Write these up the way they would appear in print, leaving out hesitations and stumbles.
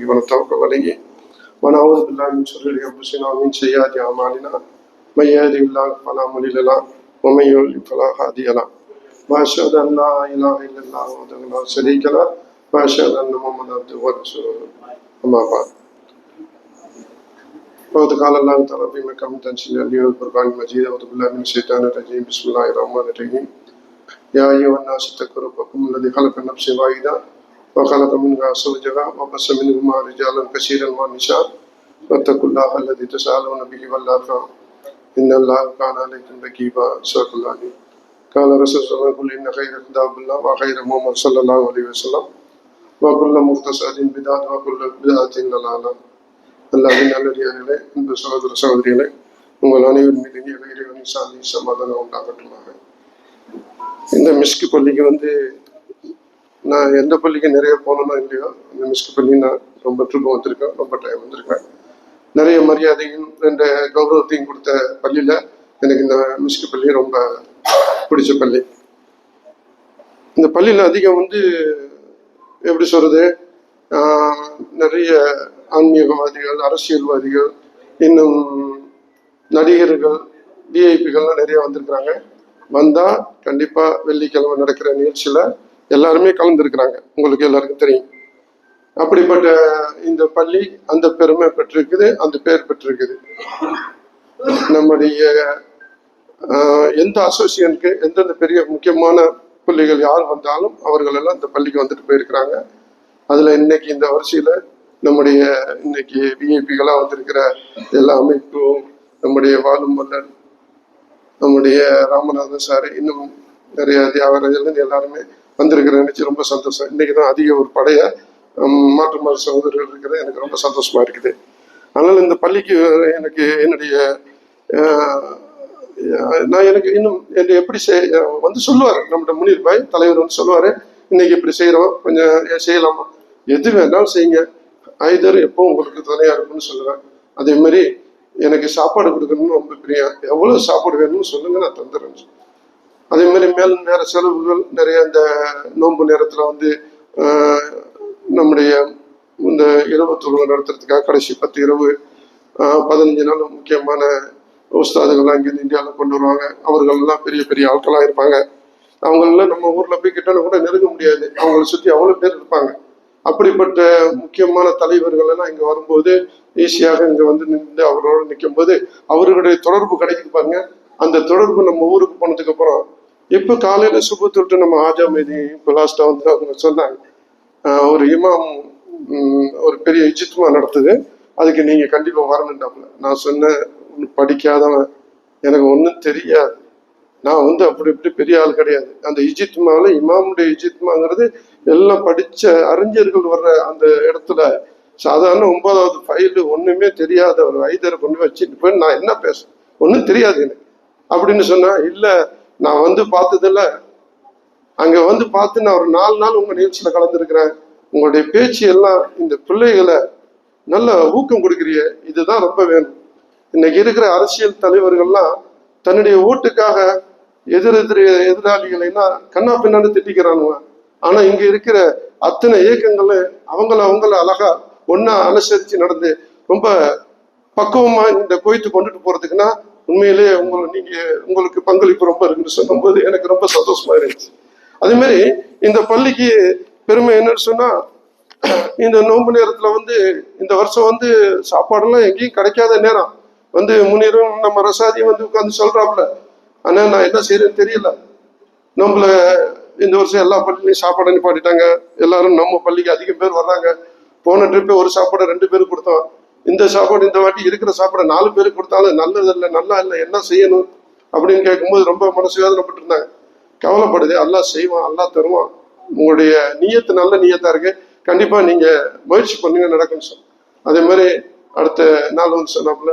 ونتوكل عليه ونعوذ بالله من شرور أنفسنا ومن سيئات أعمالنا من يهده الله فلا مضل له ومن يضلل فلا هادي له وأشهد أن لا إله إلا الله وحده لا شريك له وأشهد أن محمدا عبده ورسوله أما بعد فقد قال الله تعالى في محكم تنزيل القرآن المجيد أعوذ بالله من الشيطان الرجيم بسم الله الرحمن الرحيم يا أيها الناس اتقوا ربكم الذي خلق نفس واحدة وخلق منها زوجها وبث منهما رجالا كثيرا ونساء واتقوا الله الذي تساءلون به والأرحام إن الله كان عليكم رقيبا صدق الله العظيم قال رسول الله قل إن خير كتاب الله وخير محمد صلى الله عليه وسلم وكل محدثة بدعة وكل بدعة ضلالة அல்லாஹ்வின் நல்லடியார்களே, இந்த சகோதர சகோதரிகளே, உங்கள் அனைவரும் மீது இறைவனின் சாந்தி சமாதானம் உண்டாகட்டுமாக. இந்த மிஸ்கு பள்ளிக்கு நான் எந்த பள்ளிக்கு நிறைய போனோம்னா இல்லையோ, இந்த மிஸ்கு பள்ளி நான் ரொம்ப ட்ரிப் வந்திருக்கேன், ரொம்ப டைம் வந்திருக்கேன். நிறைய மரியாதையும் ரெண்டு கௌரவத்தையும் கொடுத்த பள்ளியில் எனக்கு இந்த மிஸ்கு பள்ளி ரொம்ப பிடிச்ச பள்ளி. இந்த பள்ளியில் அதிகம் எப்படி சொல்றது, நிறைய ஆன்மீகவாதிகள், அரசியல்வாதிகள், இன்னும் நடிகர்கள், விஐபிகள்லாம் நிறைய வந்திருக்கிறாங்க. வந்தால் கண்டிப்பாக வெள்ளிக்கிழமை நடக்கிற நிகழ்ச்சியில் எல்லாருமே கலந்துருக்கிறாங்க. உங்களுக்கு எல்லாருக்கும் தெரியும். அப்படிப்பட்ட இந்த பள்ளி அந்த பெருமை பெற்றிருக்குது, அந்த பேர் பெற்றிருக்குது. நம்முடைய எந்த அசோசியேஷனுக்கு எந்தெந்த பெரிய முக்கியமான பள்ளிகள் யார் வந்தாலும் அவர்கள் எல்லாம் இந்த பள்ளிக்கு வந்துட்டு போயிருக்கிறாங்க. அதில் இன்னைக்கு இந்த வரிசையில் நம்முடைய இன்னைக்கு விஐபிகளாக வந்திருக்கிற எல்லா அமைப்பும், நம்முடைய வாழும் மல்லர், நம்முடைய ராமநாதன் சார், இன்னும் நிறைய தியாகராஜர்கள் எல்லாருமே வந்திருக்கிறேன். நினைச்சு ரொம்ப சந்தோஷம். இன்னைக்கு தான் அதிக ஒரு படைய மாற்று மாற்று சகோதரர்கள் இருக்கிறது, எனக்கு ரொம்ப சந்தோஷமா இருக்குது. அதனால இந்த பள்ளிக்கு எனக்கு என்னுடைய எனக்கு இன்னும் என்னை எப்படி சொல்லுவார், நம்முடைய முனீர் பாய் தலைவர் சொல்லுவார், இன்னைக்கு இப்படி செய்கிறோம், கொஞ்சம் செய்யலாமா, எது வேணாலும் செய்யுங்க, ஐதர் எப்போ உங்களுக்கு துணையா இருக்குன்னு சொல்லுவேன். அதே மாதிரி எனக்கு சாப்பாடு கொடுக்கணும்னு ரொம்ப பிரியம். எவ்வளவு சாப்பாடு வேணும்னு சொல்லுங்க, நான் தந்துடுறேன். அதே மாதிரி மேலும் வேற செலவுகள் நிறைய. இந்த நோன்பு நேரத்துல நம்முடைய இந்த இரவு தொழுகை நடத்துறதுக்காக கடைசி 10 இரவு 15 நாள் முக்கியமான உஸ்தாதுகள்லாம் இங்கே இந்தியாவில் கொண்டு வருவாங்க. அவர்கள்லாம் பெரிய பெரிய ஆட்களாக இருப்பாங்க. அவங்களெல்லாம் நம்ம ஊர்ல போய் கிட்டன்னு கூட நெருங்க முடியாது, அவங்களை சுற்றி அவ்வளோ பேர் இருப்பாங்க. அப்படிப்பட்ட முக்கியமான தலைவர்கள் எல்லாம் இங்க வரும்போது ஈஸியாக இங்க நின்று அவரோட நிற்கும் போது அவர்களுடைய தொடர்பு கிடைக்குது பாருங்க. அந்த தொடர்பு நம்ம ஊருக்கு போனதுக்கு அப்புறம் இப்ப காலையில சுபத்துட்டு நம்ம ஆஜா மீதி இப்போ லாஸ்டா அவங்க சொன்னாங்க, ஒரு இமாம் ஒரு பெரிய இஜித்மா நடத்துது, அதுக்கு நீங்க கண்டிப்பா வரணுண்டாப்புல. நான் சொன்னேன், படிக்காதவன், எனக்கு ஒன்றும் தெரியாது, நான் அப்படி இப்படி பெரிய ஆள் கிடையாது. அந்த இஜித்மாவில் இமாமுடைய இஜித்மாங்கிறது எல்லாம் படிச்ச அறிஞர்கள் வர்ற அந்த இடத்துல சாதாரண 9வது ஃபைல் ஒண்ணுமே தெரியாத ஒரு ஐதரை கொண்டு வச்சுட்டு போய் நான் என்ன பேச, ஒன்றும் தெரியாது எனக்கு அப்படின்னு சொன்னா, இல்ல நான் பார்த்ததில்ல, அங்க பார்த்து நான் ஒரு 4 நாள் உங்க நிகழ்ச்சியில கலந்துருக்கிறேன், உங்களுடைய பேச்சு எல்லாம் இந்த பிள்ளைகளை நல்ல ஊக்கம் கொடுக்குறிய, இதுதான் ரொம்ப வேணும். இன்னைக்கு இருக்கிற அரசியல் தலைவர்கள்லாம் தன்னுடைய ஓட்டுக்காக எதிராளிகளைனா கண்ணா பின்னாடி திட்டிக்கிறானுங்க. ஆனா இங்க இருக்கிற அத்தனை இயக்கங்களும் அவங்கள அழகா ஒன்னா அனுசரிச்சு நடந்து ரொம்ப பக்குவமா இந்த கோயத்து கொண்டுட்டு போறதுக்குன்னா உண்மையிலேயே உங்களுக்கு பங்களிப்பு ரொம்ப இருக்குன்னு சொல்லும்போது எனக்கு ரொம்ப சந்தோஷமா இருந்துச்சு. அதே மாதிரி இந்த பள்ளிக்கு பெருமை என்னன்னு சொன்னா, இந்த நோன்பு நேரத்துல இந்த வருஷம் சாப்பாடெல்லாம் எங்கேயும் கிடைக்காத நேரம் முனிரும் நம்ம ரசாதியும் உட்காந்து சொல்றாப்புல, ஆனா நான் என்ன செய்யறேன்னு தெரியல, நம்மள இந்த வருஷம் எல்லா பள்ளியிலையும் சாப்பாடு நிப்பாட்டிட்டாங்க, எல்லாரும் நம்ம பள்ளிக்கு அதிகம் பேர் வர்றாங்க. போன ட்ரிப்பே ஒரு சாப்பாடை 2 பேருக்கு கொடுத்தோம், இந்த சாப்பாடு இந்த வாட்டி இருக்கிற சாப்பாடை 4 பேருக்கு கொடுத்தாலும் நல்லது இல்லை, நல்லா இல்லை, என்ன செய்யணும் அப்படின்னு கேட்கும்போது ரொம்ப மனசு வேதனைப்பட்டு இருந்தாங்க. கவலைப்படுது, அல்லாஹ் செய்வான், அல்லாஹ் தருவான், உங்களுடைய நியத்து நல்ல நியத்தா இருக்கு, கண்டிப்பா நீங்க முயற்சி பண்ணுங்க, நடக்குன்னு சொன்ன. அதே மாதிரி அடுத்த நாள் சொன்னாப்புல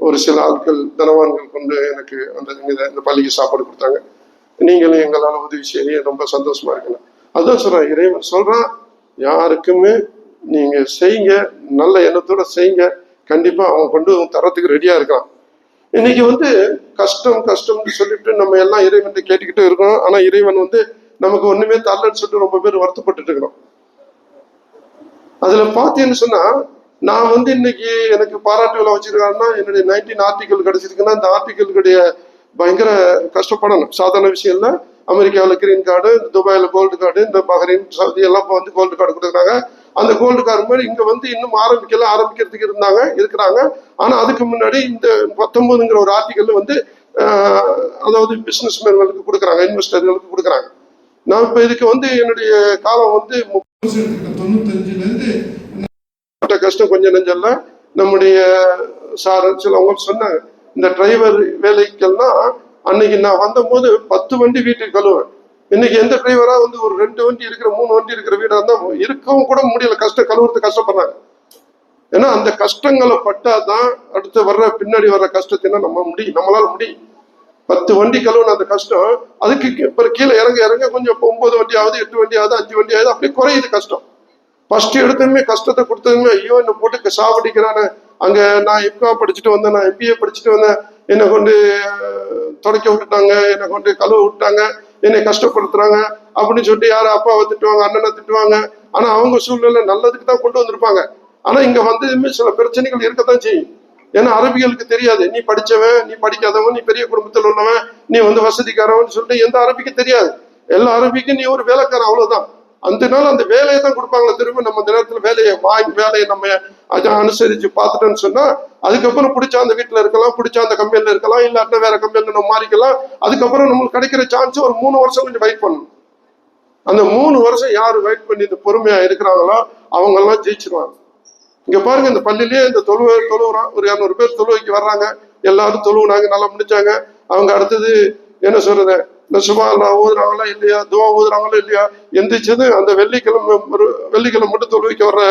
ஒரு சில ஆட்கள் தனவான்கள் கொண்டு எனக்கு இந்த பள்ளிக்கு சாப்பாடு கொடுத்தாங்க. நீங்களும் எங்களால் உதவி செய்ய ரொம்ப சந்தோஷமா இருக்கணும். அதுதான் சொல்றேன், இறைவன் சொல்றான், யாருக்குமே நீங்க செய்யுங்க, நல்ல எண்ணத்தோட செய்யுங்க, கண்டிப்பா அவன் கொண்டு தரத்துக்கு ரெடியா இருக்கான். இன்னைக்கு கஷ்டம்னு சொல்லிட்டு நம்ம எல்லாம் இறைவன் கேட்டுக்கிட்டு இருக்கோம். ஆனா இறைவன் நமக்கு ஒண்ணுமே தரலன்னு சொல்லிட்டு ரொம்ப பேர் வருத்தப்பட்டு இருக்கிறோம். அதுல பார்த்தீங்கன்னு சொன்னா, நான் இன்னைக்கு எனக்கு பாராட்டு விழா வச்சிருக்காங்கன்னா என்னுடைய 19 ஆர்டிக்கல் கிடைச்சிருக்குன்னா இந்த ஆர்டிக்கலுடைய பயங்கர கஷ்டப்படணும். சாதாரண விஷயம் இல்லை. அமெரிக்காவில் கிரீன் கார்டு, துபாயில் கோல்டு கார்டு, இந்த பஹ்ரைன், சவுதி எல்லாம் இப்போ கோல்டு கார்டு கொடுக்குறாங்க. அந்த கோல்டு கார்டு மாதிரி இங்க இன்னும் ஆரம்பிக்கிறதுக்கு இருக்கிறாங்க. ஆனா அதுக்கு முன்னாடி இந்த 19ங்கிற ஒரு ஆர்டிக்கல் அதாவது பிசினஸ் மேன்களுக்கு கொடுக்குறாங்க, இன்வெஸ்டர்களுக்கு கொடுக்குறாங்க. நான் இப்ப இதுக்கு என்னுடைய காலம் 95ல இருந்து கஷ்டம் கொஞ்சம் நெஞ்சல்ல. நம்முடைய சார் சிலவங்க சொன்னாங்க, இந்த டிரைவர் வேலைக்கெல்லாம் அன்னைக்கு நான் வந்தபோது 10 வண்டி வீட்டுக்கு கழுவேன். இன்னைக்கு எந்த டிரைவரா ஒரு 2 வண்டி இருக்கிற 3 வண்டி இருக்கிற வீடா இருந்தா இருக்கவும் கூட முடியல, கழுவுறது கஷ்டப்படுறாங்க. ஏன்னா அந்த கஷ்டங்களை பட்டாதான் அடுத்து பின்னாடி வர்ற கஷ்டத்தினா நம்மளால முடியும். 10 வண்டி கழுவுன அந்த கஷ்டம், அதுக்கு கீழே இறங்க கொஞ்சம் 9 வண்டி ஆகுது, 8 வண்டி ஆகுது, 5 வண்டி ஆகுது, அப்படி குறையுது கஷ்டம். ஃபர்ஸ்ட் எடுத்ததுமே கஷ்டத்தை கொடுத்ததுமே ஐயோ என்ன போட்டு சாவடிக்கிறான்னு. அங்க நான் எம்காம் படிச்சுட்டு வந்தேன், நான் MBA படிச்சுட்டு வந்தேன், என்னை கொண்டு தொடக்க விட்டுட்டாங்க, என்னை கொண்டு கழுவ விட்டாங்க, என்னை கஷ்டப்படுத்துறாங்க அப்படின்னு சொல்லிட்டு யாரும் அப்பாவை திட்டுவாங்க, அண்ணனை திட்டுவாங்க. ஆனா அவங்க சூழ்நிலை நல்லதுக்கு தான் கொண்டு வந்திருப்பாங்க. ஆனா இங்க வந்ததுமே சில பிரச்சனைகள் இருக்கத்தான் செய்யும். ஏன்னா அரபிகளுக்கு தெரியாது, நீ படிச்சவன், நீ படிக்காதவன், நீ பெரிய குடும்பத்தில் உள்ளவன், நீ வசதிக்காரவன் சொல்லிட்டு எந்த அரபிக்கு தெரியாது. எல்லா அரபிக்கும் நீ ஒரு வேலைக்காரன், அவ்வளவுதான். அந்த நாள் அந்த வேலையை தான் கொடுப்பாங்களே, திரும்ப நம்ம அந்த நேரத்துல வேலையை நம்ம அனுசரிச்சு பார்த்துட்டோன்னு சொன்னா அதுக்கப்புறம் பிடிச்சா அந்த வீட்டுல இருக்கலாம், பிடிச்சா அந்த கம்பெனில இருக்கலாம், இல்லாட்ட வேற கம்பெனில நம்ம மாறிக்கலாம். அதுக்கப்புறம் நம்மளுக்கு கிடைக்கிற சான்ஸ் ஒரு 3 வருஷம் கொஞ்சம் வெயிட் பண்ணணும். அந்த 3 வருஷம் யாரு வெயிட் பண்ணி இந்த பொறுமையா இருக்கிறாங்களோ அவங்க எல்லாம் ஜெயிச்சிருவாங்க. இங்க பாருங்க, இந்த பள்ளியிலேயே இந்த தொழுவுறான், ஒரு 200 பேர் தொழுவைக்கு வர்றாங்க, எல்லாரும் தொழுவுனாங்க, நல்லா முடிச்சாங்க. அவங்க அடுத்தது என்ன சொல்றது, இந்த சுபாலா ஓதுறாங்களா இல்லையா, துவா ஓதுறாங்களா இல்லையா, எந்திரிச்சது அந்த வெள்ளிக்கிழமை மட்டும் தொழுவைக்கு வர்ற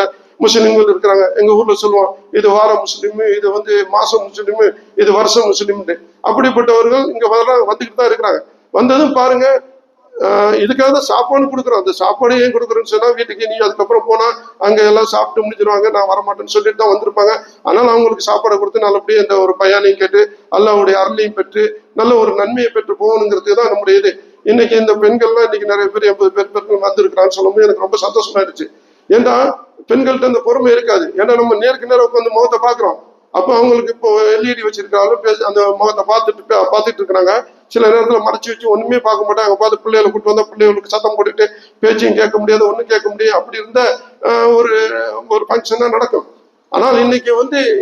முஸ்லிம்கள் இருக்கிறாங்க. எங்க ஊர்ல சொல்லுவோம், இது வார முஸ்லிம், இது மாசம் முஸ்லிம், இது வருஷம் முஸ்லிம். அப்படிப்பட்டவர்கள் இங்க வந்துகிட்டு தான் இருக்கிறாங்க. வந்ததும் பாருங்க, இதுக்காக தான் சாப்பாடு கொடுக்குறோம். அந்த சாப்பாடு ஏன் கொடுக்குறோன்னு சொன்னா, வீட்டுக்கு நீ அதுக்கப்புறம் போனா அங்க எல்லாம் சாப்பிட்டு முடிஞ்சிருவாங்க, நான் வரமாட்டேன்னு சொல்லிட்டு தான் வந்திருப்பாங்க. ஆனால் அவங்களுக்கு சாப்பாடை கொடுத்து நல்லபடியே இந்த ஒரு பயானையும் கேட்டு அல்லாஹ்வுடைய அருளையும் பெற்று நல்ல ஒரு நன்மையை பெற்று போகணுங்கிறதுக்கு தான் நம்முடைய இது. இன்னைக்கு இந்த பெண்கள்லாம் இன்னைக்கு நிறைய பேர் 80 பேர் வந்திருக்கிறான்னு சொல்லும்போது எனக்கு ரொம்ப சந்தோஷமாயிடுச்சு. ஏன்னா பெண்கள்கிட்ட அந்த பொறுமை இருக்காது. ஏன்னா நம்ம நேருக்கு நேரம் உட்காந்து முகத்தை பாக்குறோம். அப்போ அவங்களுக்கு இப்போ LED வச்சிருக்காங்க, அந்த முகத்தை பார்த்துட்டு இருக்கிறாங்க. சில நேரத்துல மறைச்சு வச்சு ஒண்ணுமே பார்க்க மாட்டாங்க. பார்த்து பிள்ளைகளை கூட்டு வந்தா பிள்ளைகளுக்கு சத்தம் போட்டுட்டு பேச்சையும் கேட்க முடியாது, ஒண்ணும் கேட்க முடியாது. அப்படி இருந்த ஒரு ஃபங்க்ஷன் தான் நடக்கும். ஆனால் இன்னைக்கு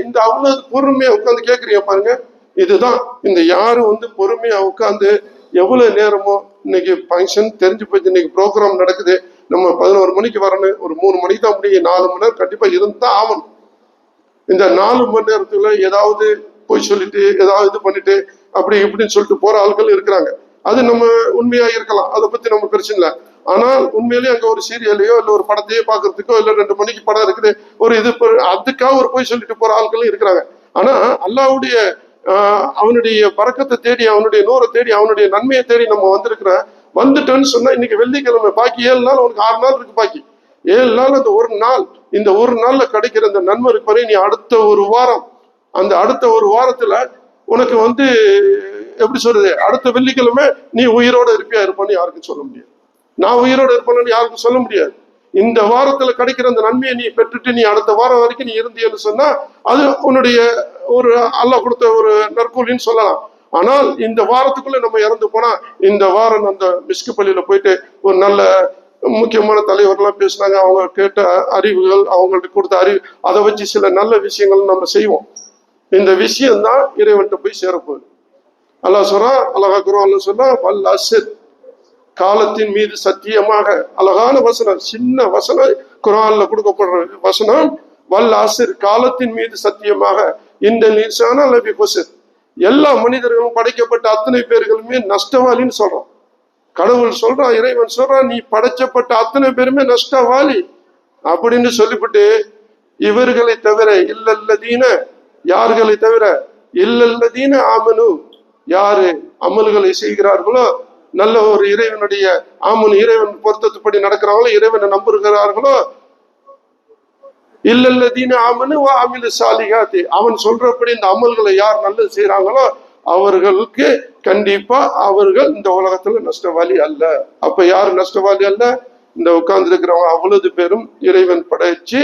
இந்த அவ்வளவு பொறுமையா உட்காந்து கேட்கறீங்க பாருங்க. இதுதான் இந்த யாரும் பொறுமையா உட்காந்து எவ்வளவு நேரமோ இன்னைக்கு ஃபங்க்ஷன் தெரிஞ்சு போச்சு. இன்னைக்கு ப்ரோக்ராம் நடக்குது, நம்ம 11 மணிக்கு வரணும், ஒரு 3 மணிக்கு தான் முடியும். 4 மணி நேரம் கண்டிப்பா இருந்தா ஆகணும். இந்த 4 மணி நேரத்துல ஏதாவது போய் சொல்லிட்டு ஏதாவது இது பண்ணிட்டு அப்படி இப்படின்னு சொல்லிட்டு போற ஆட்கள் இருக்கிறாங்க. அது நம்ம உண்மையா இருக்கலாம், அதை பத்தி நம்ம பிரச்சனை இல்லை. ஆனால் உண்மையிலேயே அங்க ஒரு சீரியலையோ இல்ல ஒரு படத்தையோ பாக்குறதுக்கோ இல்ல 2 மணிக்கு படம் இருக்குது ஒரு இது அதுக்காக ஒரு போய் சொல்லிட்டு போற ஆட்களும் இருக்கிறாங்க. ஆனா அல்லாஹ்வுடைய அவனுடைய பரக்கத்தை தேடி, அவனுடைய நூரை தேடி, அவனுடைய நன்மையை தேடி நம்ம வந்துட்டோன்னு சொன்னா, இன்னைக்கு வெள்ளிக்கிழமை பாக்கி 7 நாள், உனக்கு 6 நாள் இருக்கு பாக்கி 7 நாள். அந்த ஒரு நாள், இந்த ஒரு நாள்ல கிடைக்கிற இந்த நன்மை இருக்கு பாரு, நீ அடுத்த ஒரு வாரம், அந்த அடுத்த ஒரு வாரத்துல உனக்கு எப்படி சொல்றது, அடுத்த வெள்ளிக்கிழமை நீ உயிரோட இருப்பான்னு யாருக்கும் சொல்ல முடியாது. நான் உயிரோட இருப்பேன்னு யாருக்கும் சொல்ல முடியாது. இந்த வாரத்துல கிடைக்கிற அந்த நன்மையை நீ பெற்றுட்டு நீ அடுத்த வாரம் வரைக்கும் நீ இருந்தீன்னு சொன்னா அது உன்னுடைய ஒரு அல்லாஹ் கொடுத்த ஒரு நற்கூலின்னு சொல்லலாம். ஆனால் இந்த வாரத்துக்குள்ள நம்ம இறந்து போனா, இந்த வாரம் அந்த மிஸ்கு பள்ளியில போயிட்டு ஒரு நல்ல முக்கியமான தலைவர்கள்லாம் பேசினாங்க, அவங்க கேட்ட அறிவுகள், அவங்களுக்கு கொடுத்த அறிவு, அதை வச்சு சில நல்ல விஷயங்கள் நம்ம செய்வோம். இந்த விஷயம்தான் இறைவன்கிட்ட போய் சேரப்போகுது. அல்லாஹ் சொல்றான், அழகா குர்ஆன்ல சொன்னா, வல் அஸ்ர், காலத்தின் மீது சத்தியமாக. அழகான வசனம், சின்ன வசனம், குர்ஆன்ல கொடுக்கப்படுற வசனம். வல் அஸ்ர், காலத்தின் மீது சத்தியமாக, இன்னல் இன்சான லஃபீ குஸ்ர், எல்லா மனிதர்களும் படைக்கப்பட்ட அத்தனை பேர்களுமே நஷ்டவாளின்னு சொல்றான். கடவுள் சொல்றான், இறைவன் சொல்றான், நீ படைச்சப்பட்ட அத்தனை பேருமே நஷ்டவாளி அப்படின்னு சொல்லிவிட்டு, இவர்களை தவிர இல்லல்லதீன, யார்களை தவிர, இல்லல்லதீன ஆமனு, யாரு அமல்களை செய்கிறார்களோ, நல்ல ஒரு இறைவனுடைய இறைவன் பொருத்தத்துப்படி நடக்கிறாங்களோ, இறைவனை நம்புகிறார்களோ, இல்லல்லதீன ஆமனு வ அமிலு சாலிஹாத்தி, அவன் சொல்றபடி இந்த அமல்களை யார் நல்லது செய்யறாங்களோ அவர்களுக்கு கண்டிப்பா அவர்கள் இந்த உலகத்துல நஷ்டவாளி அல்ல. அப்ப யாரு நஷ்டவாளி அல்ல? இந்த உட்கார்ந்து இருக்கிறவங்க அவ்வளவு பேரும் இறைவன் படைச்சு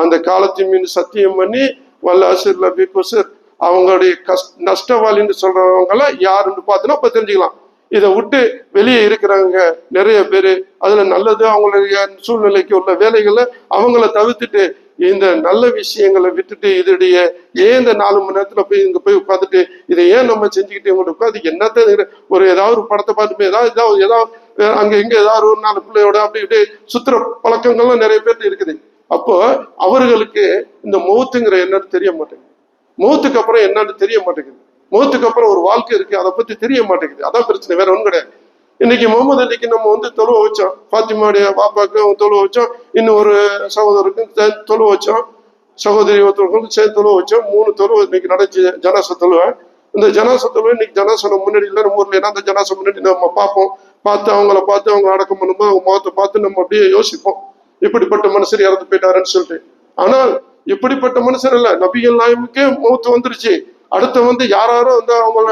அந்த காலத்தின் மீன் சத்தியம் பண்ணி வல்லாசிர் லபிகுசர் அவங்களுடைய நஷ்டவாளின்னு சொல்றவங்க எல்லாம் யாருன்னு பார்த்தோன்னா இப்ப தெரிஞ்சுக்கலாம். இதை விட்டு வெளியே இருக்கிறவங்க நிறைய பேரு அதுல நல்லது அவங்களுடைய சூழ்நிலைக்கு உள்ள வேலைகளை அவங்கள தவிர்த்துட்டு இந்த நல்ல விஷயங்களை விட்டுட்டு இதோடைய ஏன் இந்த 4 மணி நேரத்துல போய் இங்க போய் உட்காந்துட்டு இதை ஏன் நம்ம செஞ்சுக்கிட்டு இவங்க உட்காந்து என்னத்த ஒரு ஏதாவது ஒரு படத்தை பார்த்துட்டு ஏதாவது அங்க இங்க ஏதாவது ஒரு 4 பிள்ளையோட அப்படி இப்படி சுத்துற பழக்கங்கள்லாம் நிறைய பேர்ட்டு இருக்குது. அப்போ அவர்களுக்கு இந்த மௌத்துங்கிற என்னன்னு தெரிய மாட்டேங்குது, மௌத்துக்கு அப்புறம் என்னன்னு தெரிய மாட்டேங்குது, மௌத்துக்கு அப்புறம் ஒரு வாழ்க்கை இருக்கு அதை பத்தி தெரிய மாட்டேங்குது. அதான் பிரச்சனை, வேற ஒன்றும் கிடையாது. இன்னைக்கு முகமது அலிக்கு நம்ம தொழுவ வச்சோம், பாத்திமாவுடைய பாப்பாக்கு தொழுவ வச்சோம், இன்னும் ஒரு சகோதரருக்கும் தொழுவ வச்சோம், சகோதரி ஒருத்தவர்களுக்கும் சேர்ந்து தொழுவ வச்சோம். 3 தொழுவ இன்னைக்கு நடந்துச்சு ஜனாச தொழுவ. இந்த ஜனாச தொழுவ இன்னைக்கு ஜனாசனம் முன்னாடி இல்லை நம்ம ஊர்ல, அந்த ஜனாச முன்னாடி நம்ம பார்ப்போம், பார்த்து அவங்க அடக்கம் பண்ணும்போது அவங்க முகத்தை பார்த்து நம்ம அப்படியே யோசிப்போம் இப்படிப்பட்ட மனுஷர் இறந்து போயிட்டாருன்னு சொல்லிட்டு. ஆனால் இப்படிப்பட்ட மனுஷர் இல்ல, நபிகள் நாயமுக்கே மௌத்து வந்துருச்சு. அடுத்த யாரும் அவங்கள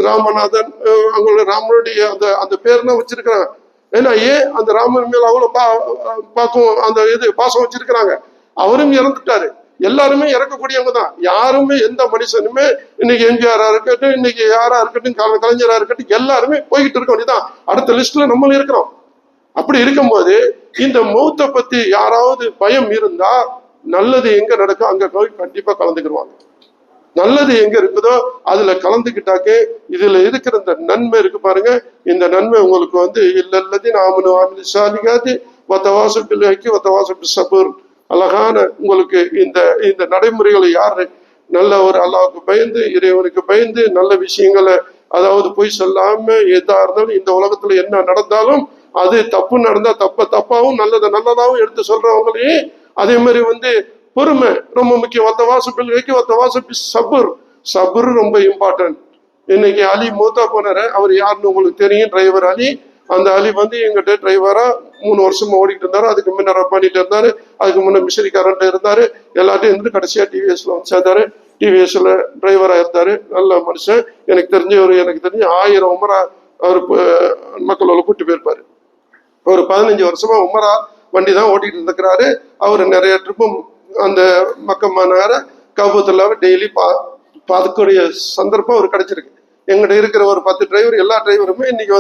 ராமநாதன் அவங்களோட ராமனுடைய அந்த பேர்னா வச்சிருக்கிறாங்க. ஏன்னா ஏன் அந்த ராமன் மேல அவ்வளவு பாக்கும் அந்த பாசம் வச்சிருக்கிறாங்க. அவரும் இறந்துட்டாரு, எல்லாருமே இறக்கக்கூடியவங்க தான். யாருமே எந்த மனுஷனுமே இன்னைக்கு எம்ஜிஆரா இருக்கட்டும், இன்னைக்கு யாரா இருக்கட்டும், கலைஞரா இருக்கட்டும், எல்லாருமே போய்கிட்டு இருக்க வேண்டியதான். அடுத்த லிஸ்ட்ல நம்மளும் இருக்கிறோம். அப்படி இருக்கும்போது இந்த மௌத்தை பத்தி யாராவது பயம் இருந்தா நல்லது எங்க நடக்கும் அங்க போய் கண்டிப்பா கலந்துக்கிடுவாங்க. நல்லது எங்க இருக்குதோ அதுல கலந்துக்கிட்டாக்க இதுல இருக்கிற இந்த நன்மை இருக்கு பாருங்க, இந்த நன்மை உங்களுக்கு இல்லல்லதி நாமனு ஆமிலு சாலிகாதி வத்தவாசப்பிள்ளைக்கு வத்தவாசப்பி சபூர். அழகான உங்களுக்கு இந்த நடைமுறைகளை யாரு நல்ல ஒரு அல்லாவுக்கு பயந்து இறைவனுக்கு பயந்து நல்ல விஷயங்களை அதாவது பொய் சொல்லாம எதா இருந்தாலும் இந்த உலகத்துல என்ன நடந்தாலும் அது தப்பு நடந்தா தப்பாவும் நல்லதாவும் எடுத்து சொல்றவங்களே. அதே மாதிரி பொறுமை ரொம்ப முக்கியம். சபுர் ரொம்ப இம்பார்ட்டன்ட். இன்னைக்கு அலி மூத்தா போனாரு, அவர் யாருன்னு உங்களுக்கு தெரியும், டிரைவர் அலி. அந்த அலி எங்கிட்ட டிரைவரா 3 வருஷமா ஓடிட்டு இருந்தாரு. அதுக்கு முன்ன ரப்பானிட்டு இருந்தாரு, அதுக்கு முன்ன மிஷிரிக்காரன்ட்டு இருந்தாரு, எல்லாத்தையும் இருந்து கடைசியா டிவிஎஸ்ல சேர்ந்தாரு. டிவிஎஸ்ல டிரைவரா இருந்தாரு, நல்ல மனுஷன். எனக்கு தெரிஞ்ச 1000 உமரா அவர் மக்களோட கூட்டி போயிருப்பாரு. ஒரு 15 வருஷமா உமரா வண்டி தான் ஓட்டிட்டு இருக்கிறாரு. அவர் நிறைய ட்ரிப்பும் அந்த மக்கமான கபூத்துல்லாவை டெய்லி பார்க்கக்கூடிய சந்தர்ப்பம் அவர் கிடைச்சிருக்கு. எங்கிட்ட இருக்கிற ஒரு 10 டிரைவர், எல்லா டிரைவருமே இன்னைக்கு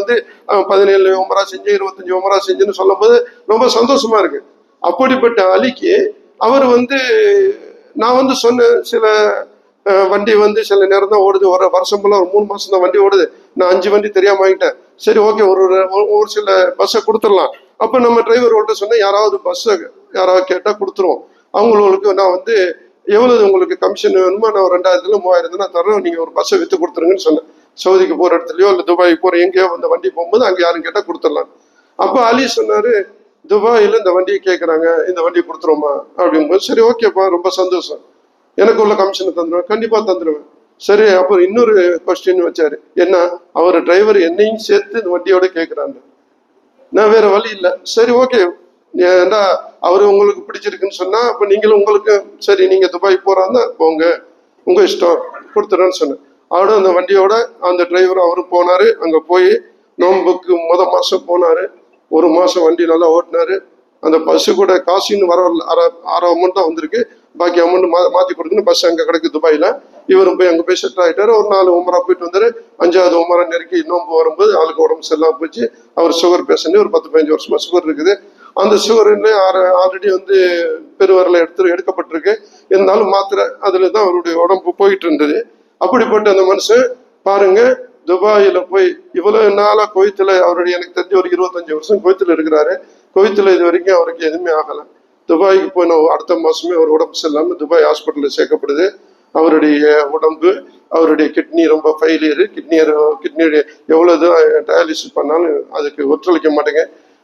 17 உமரா செஞ்சு 25 உமரா செஞ்சுன்னு சொல்லும் போது ரொம்ப சந்தோஷமா இருக்கு. அப்படிப்பட்ட அலிக்கு அவர் நான் சொன்ன சில வண்டி சில நேரம் தான் ஓடுது, ஒரு வருஷம் போல ஒரு 3 மாசம் தான் வண்டி ஓடுது. நான் 5 வண்டி தெரியாம வாங்கிட்டேன். சரி ஓகே, ஒரு சில பஸ்ஸை கொடுத்துடலாம். அப்ப நம்ம டிரைவர்கள்ட்ட சொன்னேன், யாராவது பஸ்ஸை யாராவது கேட்டா கொடுத்துருவோம். அவங்களுக்கு நான் எவ்வளவு உங்களுக்கு கமிஷன் வேணுமோ நான் 2000 3000 நான் தர்றேன், நீங்க ஒரு பஸ்ஸை வித்து கொடுத்துருங்கன்னு சொன்னேன். சவுதிக்கு போற இடத்துலயோ இல்ல துபாய்க்கு போற எங்கேயோ வண்டி போகும்போது அங்க யாரும் கேட்டா கொடுத்துடலாம். அப்ப அலி சொன்னாரு, துபாயில இந்த வண்டியை கேட்கறாங்க, இந்த வண்டியை கொடுத்துருவோமா அப்படிங்கும்போது, சரி ஓகேப்பா ரொம்ப சந்தோஷம், எனக்கு உள்ள கமிஷனை தந்துடுவேன், கண்டிப்பா தந்துடுவேன். சரி, அப்புறம் இன்னொரு கொஸ்டின் வச்சாரு, என்ன அவர் டிரைவர் என்னையும் சேர்த்து இந்த வண்டியோட கேட்கிறாங்க. நான் வேற வழி இல்லை, சரி ஓகே ஏன்னா அவரு உங்களுக்கு பிடிச்சிருக்குன்னு சொன்னா அப்ப நீங்களும் உங்களுக்கு சரி நீங்க துபாய் போறாருன்னா போங்க, உங்க இஷ்டம், கொடுத்துறேன்னு சொன்னேன். அவரோட அந்த வண்டியோட அந்த டிரைவரும் அவரும் போனாரு. அங்க போய் நோன்புக்கு மாசம் போனாரு. 1 மாசம் வண்டி நல்லா ஓட்டினாரு. அந்த பஸ்ஸு கூட காசுன்னு வர அரை அமௌண்ட் தான் வந்திருக்கு, பாக்கி அமௌண்ட் மாத்தி கொடுக்கணும். பஸ் அங்க கிடக்கு துபாயில. இவரும் போய் அங்க போய் செட்டில் ஆயிட்டாரு. ஒரு 4 உமரா போயிட்டு வந்தாரு. 5வது உமரா நெருக்கி நோன்பு வரும்போது ஆளுக்கு உடம்பு சரியில்லாம போச்சு. அவர் சுகர் பேஷண்ட், ஒரு 10-15 வருஷமா சுகர் இருக்குது. அந்த சுகர் ஆல்ரெடி பெருவரில் எடுக்கப்பட்டிருக்கு. இருந்தாலும் மாத்திரை அதுலதான் அவருடைய உடம்பு போயிட்டு இருந்தது. அப்படிப்பட்ட அந்த மனுஷன் பாருங்க, துபாயில போய் இவ்வளவு நாளா குவைத்துல அவருடைய எனக்கு தெரிஞ்ச ஒரு 25 வருஷம் குவைத்துல இருக்கிறாரு. குவைத்துல இது வரைக்கும் அவருக்கு எதுவுமே ஆகல. துபாய்க்கு போய் அடுத்த மாசமே அவர் உடம்பு சரியில்லாம துபாய் ஹாஸ்பிட்டல்ல சேர்க்கப்படுது. அவருடைய உடம்பு, அவருடைய கிட்னி ரொம்ப ஃபெயிலியரு. கிட்னியுடைய எவ்வளவுதான் டயாலிசிஸ் பண்ணாலும் அதுக்கு ஒத்துழைக்க மாட்டேங்க.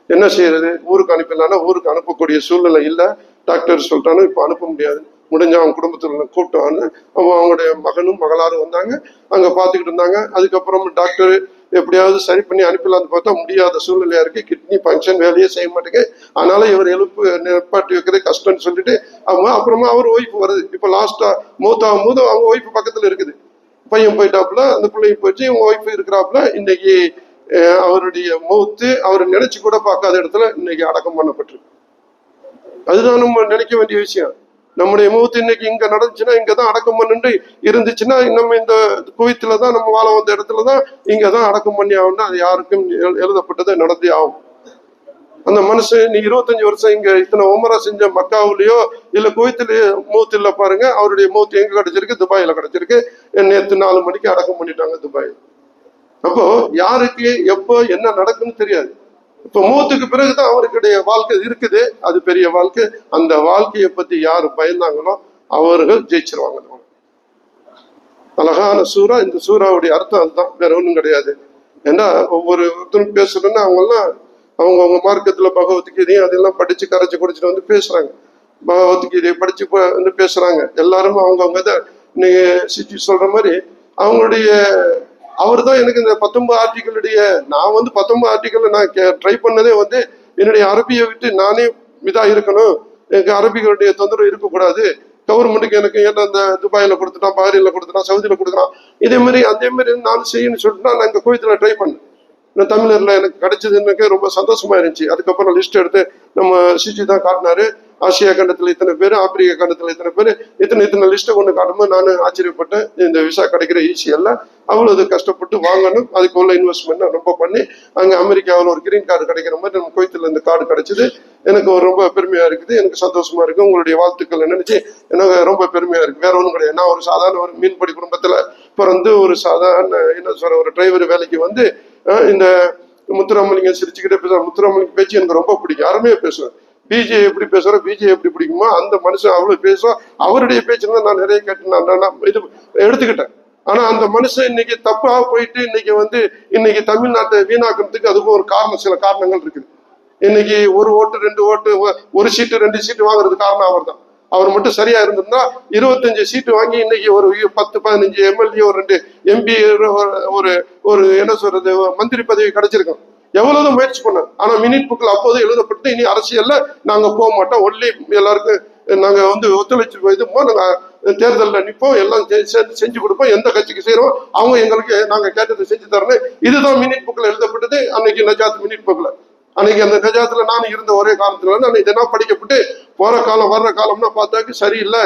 என்ன செய்யறது, ஊருக்கு அனுப்பிடலான்னா ஊருக்கு அனுப்பக்கூடிய சூழ்நிலை இல்லை. டாக்டர் சொல்லிட்டாலும் இப்போ அனுப்ப முடியாது. முடிஞ்சா அவங்க குடும்பத்துல கூப்பிட்டான்னு அவங்களுடைய மகனும் மகளாரும் வந்தாங்க, அங்க பாத்துக்கிட்டு இருந்தாங்க. அதுக்கப்புறம் டாக்டர் எப்படியாவது சரி பண்ணி அனுப்பிடலான்னு பார்த்தா முடியாத சூழ்நிலையா இருக்கு. கிட்னி ஃபங்க்ஷன் வேலையே செய்ய மாட்டேங்க. அதனால இவர் நிப்பாட்டி வைக்கிறது கஷ்டம்னு சொல்லிட்டு அப்புறமா அவர் ஒய்ஃப் வருது. இப்ப லாஸ்டா மூத்தாகும் போது அவங்க ஒய்ஃப் பக்கத்துல இருக்குது. பையன் போயிட்டாப்புல, அந்த பிள்ளையும் போயிடுச்சு, இவங்க ஒய்ஃப் இருக்கிறாப்புல. இன்னைக்கு அவருடைய மௌத்து அவர் நினைச்சு கூட பார்க்காத இடத்துல இன்னைக்கு அடக்கம் பண்ணப்பட்டிருக்கு. அதுதான் நம்ம நினைக்க வேண்டிய விஷயம். நம்முடைய மௌத்து இன்னைக்கு இங்க நடந்துச்சுன்னா இங்கதான் அடக்கம் பண்ணிட்டு இருந்துச்சுன்னா நம்ம இந்த குவைத்துலதான் நம்ம வாழ வந்த இடத்துலதான் இங்கதான் அடக்கம் பண்ணி ஆகும்னா அது யாருக்கும் எழுதப்பட்டது நடந்தே ஆகும். அந்த மனுஷன் நீ 25 வருஷம் இங்க இத்தனை உமரா செஞ்ச மக்காவிலேயோ இல்ல குவைத்திலேயோ மௌத்து இல்ல பாருங்க. அவருடைய மௌத்து எங்க கிடைச்சிருக்கு? துபாயில கிடைச்சிருக்கு. நேற்று 4 மணிக்கு அடக்கம் பண்ணிட்டாங்க துபாய். அப்போ யாருக்கு எப்போ என்ன நடக்குன்னு தெரியாது. இப்ப மௌத்துக்கு பிறகுதான் அவருடைய வாழ்க்கை இருக்குது. அது பெரிய வாழ்க்கை. அந்த வாழ்க்கையை பத்தி யாரு பயந்தாங்களோ அவர்கள் ஜெயிச்சிருவாங்க. அழகான சூறா. இந்த சூறாவுடைய அர்த்தம் அதுதான், வேற ஒன்றும் கிடையாது. ஏன்னா ஒவ்வொருத்தரும் பேசுறேன்னா அவங்கெல்லாம் அவங்க மார்க்கத்துல பகவத்கீதையும் அதெல்லாம் படிச்சு கரைச்சு குடிச்சிட்டு வந்து பேசுறாங்க. பகவத்கீதையை படிச்சு வந்து பேசுறாங்க. எல்லாரும் அவங்கவுங்க இதை நீங்க சிட்டி சொல்ற மாதிரி அவங்களுடைய அவர் தான் எனக்கு இந்த 19 ஆர்டிகளுடைய நான் வந்து 19 ஆர்டிகள் நான் ட்ரை பண்ணதே வந்து என்னுடைய அரபியை விட்டு நானே இதா இருக்கணும், எனக்கு அரபிகளுடைய தொந்தரவு இருக்கக்கூடாது. கவர்மெண்ட்டுக்கு எனக்கு ஏன்னா அந்த துபாயில கொடுத்துட்டான், பஹ்ரைன்ல கொடுத்துட்டான், சவுதியில கொடுக்குறான், இதே மாதிரி நானும் செய்யணும்னு சொல்லிட்டு நான் அங்கே கோயத்துல ட்ரை பண்ணேன். நான் தமிழர்ல எனக்கு கிடைச்சதுன்னு ரொம்ப சந்தோஷமா இருந்துச்சு. அதுக்கப்புறம் லிஸ்ட் எடுத்து நம்ம சிஜி தான் காட்டினாரு. ஆசியா கண்டத்துல இத்தனை பேர், ஆப்பிரிக்கா கண்டத்துல இத்தனை பேர், இத்தனை லிஸ்ட்டை கொண்டு காட்டும்போது நானும் ஆச்சரியப்பட்டேன். இந்த விசா கிடைக்கிற ஈஸி அல்ல, அவ்வளவு கஷ்டப்பட்டு வாங்கணும். அதுக்கு உள்ள இன்வெஸ்ட்மெண்ட் ரொம்ப பண்ணி அங்க அமெரிக்காவில் ஒரு கிரீன் கார்டு கிடைக்கிற மாதிரி நம்ம குவைத்துல இந்த கார்டு கிடைச்சது. எனக்கு ரொம்ப பெருமையா இருக்குது, எனக்கு சந்தோஷமா இருக்கு. உங்களுடைய வாழ்த்துக்கள் நினைச்சு எனக்கு ரொம்ப பெருமையா இருக்கு. வேற ஒன்றும் கிடையாது. நான் ஒரு சாதாரண ஒரு மீன்பிடி குடும்பத்துல பிறந்து ஒரு சாதாரண ஒரு டிரைவர் வேலைக்கு வந்து இந்த முத்துராமலிங்கம் சிரிச்சுக்கிட்டே பேசுற முத்துராமலிங்க பேச்சு எனக்கு ரொம்ப பிடிக்கும். அருமையா பேசுவேன். பிஜே எப்படி பேசுறோம், பிஜே எப்படி பிடிக்குமோ அந்த மனுஷன் அவ்வளவு பேசுவோம். அவருடைய பேச்சுல நான் நிறைய கேட்டு நான் இது எடுத்துக்கிட்டேன். ஆனா அந்த மனுஷன் இன்னைக்கு தப்பா போயிட்டு இன்னைக்கு தமிழ்நாட்டை வீணாக்குறதுக்கு அதுக்கும் ஒரு காரணம், சில காரணங்கள் இருக்குது. இன்னைக்கு ஒரு ஓட்டு 2 ஓட்டு, ஒரு சீட்டு 2 சீட்டு வாங்குறது காரணம் அவர் தான். அவர் மட்டும் சரியா இருந்திருந்தா 25 சீட்டு வாங்கி இன்னைக்கு ஒரு 10-15 எம்எல்ஏ, ஒரு 2 எம்பி, ஒரு என்ன சொல்றது மந்திரி பதவி கிடைச்சிருக்கும். எவ்வளவுதான் முயற்சி பண்ண. ஆனா மினிட் புக்கில் அப்போது எழுதப்பட்டு இனி அரசியல்ல நாங்க போக மாட்டோம், ஒன்லி எல்லாருக்கும் நாங்க ஒத்துழைச்சு இதுமோ நாங்க தேர்தலில் நிற்போம், எல்லாம் செஞ்சு கொடுப்போம், எந்த கட்சிக்கு செய்யறோம் அவங்க எங்களுக்கு நாங்க கேட்டதை செஞ்சு தரணும். இதுதான் மினிட் புக்கில் எழுதப்பட்டது அன்னைக்கு நஜாத் மினிட் புக்ல. அன்னைக்கு அந்த நஜாத்துல நான் இருந்த ஒரே காலத்துல நான் இதெல்லாம் படிக்கப்பட்டு போற காலம் வர்ற காலம்னா பார்த்தாக்கு சரியில்லை.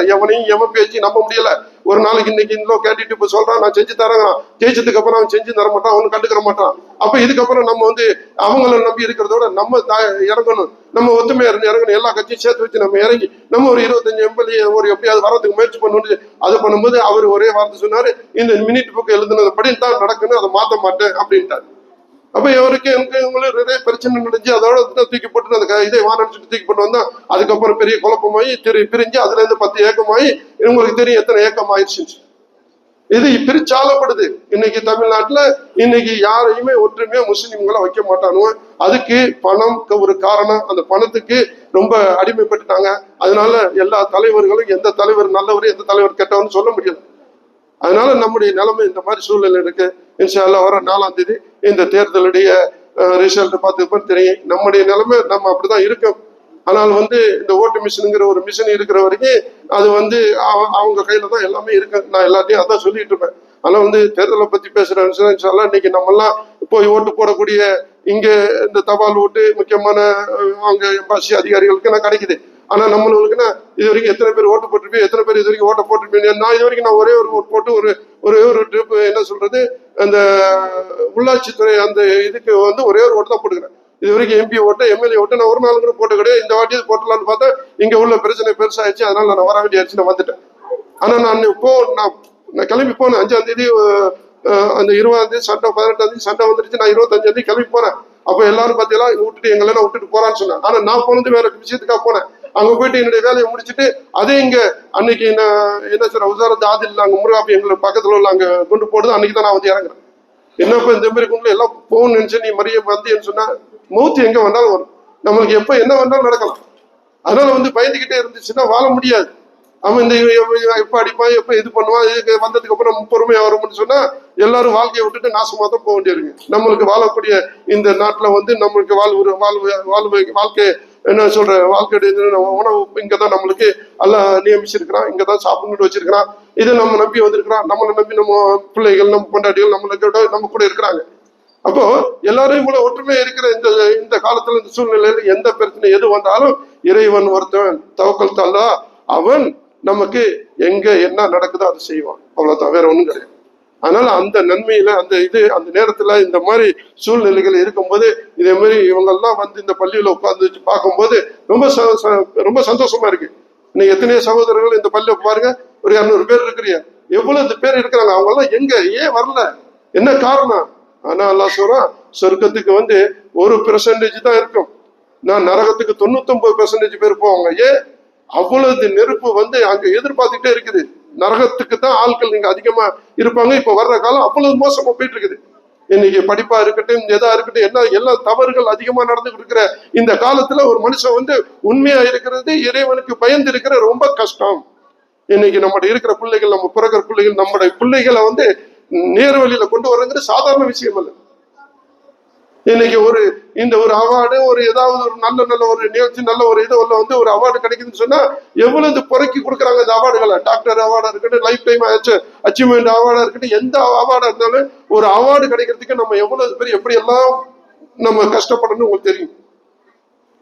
எவன் பேச்சு நம்ப முடியல. ஒரு நாளைக்கு இன்னைக்கு இந்த கேண்டிடேட் இப்ப சொல்றான் நான் செஞ்சு தரேன், ஜெயிச்சதுக்கு அப்புறம் அவன் செஞ்சு தர மாட்டான், அவனு கண்டுக்கிற மாட்டான். அப்ப இதுக்கப்புறம் நம்ம அவங்கள நம்பி இருக்கிறதோட நம்ம இறங்கணும், நம்ம ஒத்துமையா இறங்கணும். எல்லா கட்சியும் சேர்த்து வச்சு நம்ம இறங்கி நம்ம ஒரு 25 எம்எல்ஏ எப்படியாவது வரதுக்கு முயற்சி பண்ணணும். அது பண்ணும்போது அவர் ஒரே வார்த்தை சொன்னாரு, இந்த மினிட் புக் எழுதுனது படி தான் நடக்கணும், அதை மாற்ற மாட்டேன் அப்படின்ட்டாரு. அப்ப இவருக்கு உங்களுக்கு நிறைய பிரச்சனை நடந்துச்சு. அதோட தூக்கி போட்டு அந்த இதை வானடிச்சுட்டு தூக்கி போட்டு வந்தா அதுக்கப்புறம் பெரிய குழப்பமாயி பிரிஞ்சு அதுல இருந்து 10 ஏக்கமாயி உங்களுக்கு தெரியும் எத்தனை ஏக்கம் ஆயிடுச்சு. இது பிரிச்சாலப்படுது. இன்னைக்கு தமிழ்நாட்டுல இன்னைக்கு யாரையுமே ஒற்றுமையா முஸ்லிம்களை வைக்க மாட்டானுவ. அதுக்கு பணம் ஒரு காரணம். அந்த பணத்துக்கு ரொம்ப அடிமைப்பட்டுட்டாங்க. அதனால எல்லா தலைவர்களும் எந்த தலைவர் நல்லவர் எந்த தலைவர் கெட்டவர்னு சொல்ல முடியாது. அதனால நம்முடைய நிலைமை இந்த மாதிரி சூழ்நிலை இருக்கு. இன்ஷா அல்லாஹ் வர 4ஆம் தேதி இந்த தேர்தலுடைய ரிசல்ட் பார்த்து தெரியும் நம்முடைய நிலைமை. நம்ம அப்படிதான் இருக்கும். ஆனால் இந்த ஓட்டு மிஷினுங்கிற ஒரு மிஷின் இருக்கிற வரைக்கும் அது அவங்க கையில தான் எல்லாமே இருக்கு. நான் எல்லாத்தையும் அதான் சொல்லிட்டு இருப்பேன். ஆனா தேர்தலை பத்தி பேசுறேன். இன்னைக்கு நம்ம எல்லாம் போய் ஓட்டு போடக்கூடிய இங்க இந்த தபால் ஓட்டு முக்கியமான அவங்க எம்பாசி அதிகாரிகளுக்கு நான் கிடைக்குது. ஆனா நம்மளுக்குன்னா இது வரைக்கும் எத்தனை பேர் ஓட்டு போட்டிருப்பீங்க, எத்தனை பேர் இது வரைக்கும் ஓட்ட போட்டிருப்பீங்க. நான் இது வரைக்கும் ஒரே ஒரு ஓட்டு போட்டு ஒரே ஒரு ட்ரிப் என்ன சொல்றது அந்த உள்ளாட்சித்துறை அந்த இதுக்கு ஒரே ஒரு ஓட்டு தான் போட்டுக்கிறேன். இது வரைக்கும் எம்பி ஓட்டு எம்எல்ஏ ஓட்டு நான் ஒரு நாள் கூட போட்டு கிடையாது. இந்த வாட்டி போட்டலான்னு பார்த்தா இங்க உள்ள பிரச்சனை பெருசாயிடுச்சு. அதனால நான் வர வேண்டிய ஆயிடுச்சு, நான் வந்துட்டேன். ஆனா நான் கிளம்பி போனேன் 5ஆம் தேதி, அந்த 20ஆம் தேதி சண்டை, 18ஆம் தேதி சண்டை வந்துருச்சு. நான் 25ஆம் தேதி கிளம்பி போனேன். அப்ப எல்லாரும் பார்த்தீங்களா விட்டுட்டு எங்களெல்லாம் விட்டுட்டு போறான்னு சொன்னேன். ஆனா நான் போனது வேற விஷயத்துக்காக போனேன். அங்க போயிட்டு என்னுடைய வேலையை முடிச்சுட்டு அதே இங்க அன்னைக்கு என்ன சார் உசாரத்து ஆதில் அங்க முருகாப்பி எங்களுக்கு பக்கத்துல உள்ள அங்க கொண்டு போடுது. அன்னைக்கு தான் நான் இறங்குறேன். என்னப்ப இந்த மாதிரி கொண்டு எல்லாம் போகணும்னு நினைச்சு நீ மறிய வந்தேன்னு சொன்னா மௌத்து எங்க வந்தாலும் வரும். நம்மளுக்கு எப்ப என்ன வந்தாலும் நடக்கலாம். அதனால பயந்துகிட்டே இருந்துச்சுன்னா வாழ முடியாது. அவன் எப்ப அடிப்பான் எப்ப இது பண்ணுவான். இதுக்கு வந்ததுக்கு அப்புறம் பொறுமையா வரும்னு சொன்னா எல்லாரும் வாழ்க்கையை விட்டுட்டு நாசமா தான் போக வேண்டியிருக்கு. நம்மளுக்கு வாழக்கூடிய இந்த நாட்டுல நம்மளுக்கு வாழ்க்கை என்ன சொல்ற வாழ்க்கையுடைய உணவு இங்கதான் நம்மளுக்கு எல்லாம் நியமிச்சிருக்கிறான். இங்கதான் சாப்பிட்டு வச்சிருக்கிறான். இதை நம்ம நம்பி வந்திருக்கிறான். நம்மளை நம்பி நம்ம பிள்ளைகள் நம்ம கொண்டாட்டிகள் நம்ம கூட இருக்கிறாங்க. அப்போ எல்லாரும் இவ்வளவு ஒற்றுமையா இருக்கிற இந்த இந்த காலத்துல இந்த சூழ்நிலையில எந்த பிரச்சனை எது வந்தாலும் இறைவன் ஒருத்தன் தவக்கல் தாளா, அவன் நமக்கு எங்க என்ன நடக்குதோ அதை செய்வான், அவ்வளவுதான், வேற ஒண்ணும் கிடையாது. அதனால அந்த நன்மையில அந்த அந்த நேரத்துல இந்த மாதிரி சூழ்நிலைகள் இருக்கும்போது இதே மாதிரி இவங்கெல்லாம் வந்து இந்த பள்ளியில உட்கார்ந்து வச்சு பார்க்கும்போது ரொம்ப சந்தோஷமா இருக்கு. இன்னைக்கு எத்தனையோ சகோதரர்கள் இந்த பள்ளியில பாருங்க, ஒரு 200 பேர் இருக்கிறீங்க, எவ்வளவு பேர் இருக்கிறாங்க, அவங்க எல்லாம் எங்க ஏன் வரல, என்ன காரணம்? ஆனா அல்லாஹ் சொல்றான், சொர்க்கத்துக்கு வந்து 1% தான் இருக்கும், நான் நரகத்துக்கு 99% பேர் போவாங்க. ஏன்? அவ்வளவு நெருப்பு வந்து அங்க எதிர்பார்த்துட்டே இருக்குது. நரகத்துக்கு தான் ஆட்கள் நீங்க அதிகமா இருப்பாங்க. இப்ப வர்ற காலம் அவ்வளவு மோசமா போயிட்டு இருக்குது. இன்னைக்கு படிப்பா இருக்கட்டும், எதா இருக்கட்டும், எல்லா தவறுகள் அதிகமா நடந்துகிட்டு இருக்கிற இந்த காலத்துல ஒரு மனுஷன் வந்து உண்மையா இருக்கிறது, இறைவனுக்கு பயந்து இருக்கிற ரொம்ப கஷ்டம். இன்னைக்கு நம்மகிட்ட இருக்கிற பிள்ளைகள், நம்ம பிறகுற பிள்ளைகள், நம்முடைய பிள்ளைகளை வந்து நேர் வழியில கொண்டு வரங்கிறது சாதாரண விஷயம் அல்ல. இன்னைக்கு இந்த ஒரு அவார்டு, ஒரு ஏதாவது ஒரு நல்ல ஒரு நிகழ்ச்சி, நல்ல ஒரு இது வந்து ஒரு அவார்டு கிடைக்குதுன்னு சொன்னா எவ்வளவு பொறுக்கி கொடுக்குறாங்க இந்த அவார்டுகளை. டாக்டர் அவார்டா இருக்கட்டும், லைஃப் டைம் அச்சீவ்மெண்ட் அவார்டா இருக்கட்டும், எந்த அவார்டா இருந்தாலும் ஒரு அவார்டு கிடைக்கிறதுக்கு நம்ம எவ்வளவு பேர் எப்படி எல்லாம் நம்ம கஷ்டப்படணும்னு உங்களுக்கு தெரியும்.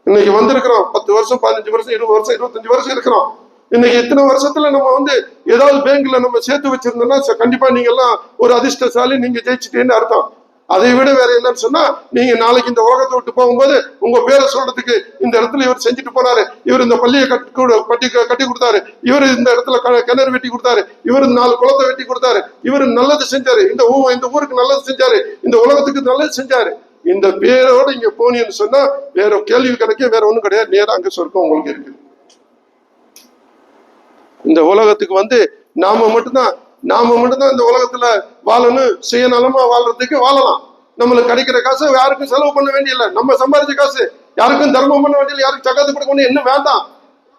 இன்னைக்கு வந்திருக்கிறோம் 10 வருஷம் 15 வருஷம் 20 வருஷம் 25 வருஷம் இருக்கிறோம். இன்னைக்கு இத்தனை வருஷத்துல நம்ம வந்து ஏதாவது பேங்க்ல நம்ம சேர்த்து வச்சிருந்தோம்னா கண்டிப்பா நீங்க எல்லாம் ஒரு அதிர்ஷ்டசாலி, நீங்க ஜெயிச்சுட்டேன்னு அர்த்தம். அதை விட வேற என்னன்னு சொன்னா, நீங்க நாளைக்கு இந்த உலகத்தை விட்டு போகும்போது உங்க பேரை சொல்றதுக்கு இந்த இடத்துல இவர் செஞ்சுட்டு போனாரு, இவர் இந்த பள்ளியை கட்டி கொடுத்தாரு, இவர் இந்த இடத்துல கிணறு வெட்டி கொடுத்தாரு, இவர் 4 குளத்தை வெட்டி கொடுத்தாரு, இவர் நல்லது செஞ்சாரு, இந்த ஊருக்கு நல்லது செஞ்சாரு, இந்த உலகத்துக்கு நல்லது செஞ்சாரு, இந்த பேரோட இங்க போனீங்கன்னு சொன்னா வேற கேள்வி கணக்கே வேற ஒண்ணும் கிடையாது. நேரம் அங்க சொர்க்கம் உங்களுக்கு இருக்கு. இந்த உலகத்துக்கு வந்து நாம மட்டும்தான் இந்த உலகத்துல வாழணும், சுயநலமா வாழ்றதுக்கு வாழலாம். நம்மளுக்கு கிடைக்கிற காசு யாருக்கும் செலவு பண்ண வேண்டியதில்லை, நம்ம சம்பாதிச்ச காசு யாருக்கும் தர்மம் பண்ண வேண்டியதில்லை, யாருக்கும் சக்காத்து கொடுக்க என்ன வேண்டாம்.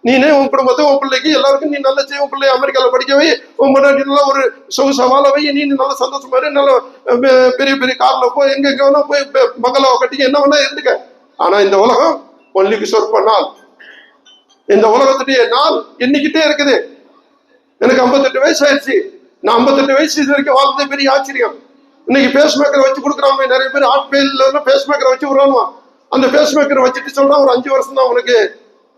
நீனே உன் குடும்பத்தை, உன் பிள்ளைக்கு எல்லாருக்கும் நீ நல்ல செய்ய, உன் பிள்ளைய அமெரிக்கால படிக்கவே, உன் முன்னாடி நல்லா ஒரு சொகுசா வாழவை, நீ நல்ல சந்தோஷமா இரு, நல்ல பெரிய பெரிய கார்ல போய் எங்க வேணா போய் மங்களாவை கட்டிக்க, என்ன வேணா இருந்துக்க. ஆனா இந்த உலகம் ஒன்லிக்கு சொற்ப நாள். இந்த உலகத்துடைய நாள் எண்ணிக்கிட்டே இருக்குது. எனக்கு 58 வயசு ஆயிடுச்சு, நான் 58 வயசு இது வரைக்கும் வாழ்ந்ததே பெரிய ஆச்சரியம். இன்னைக்கு பேஸ் மேக்கரை வச்சு கொடுக்குறாங்க நிறைய பேர், ஆட்பேல பேஸ் மேக்கரை வச்சு விடுறாங்க. அந்த பேஸ் மேக்கரை வச்சுட்டு சொல்றான் ஒரு 5 வருஷம் தான் உனக்கு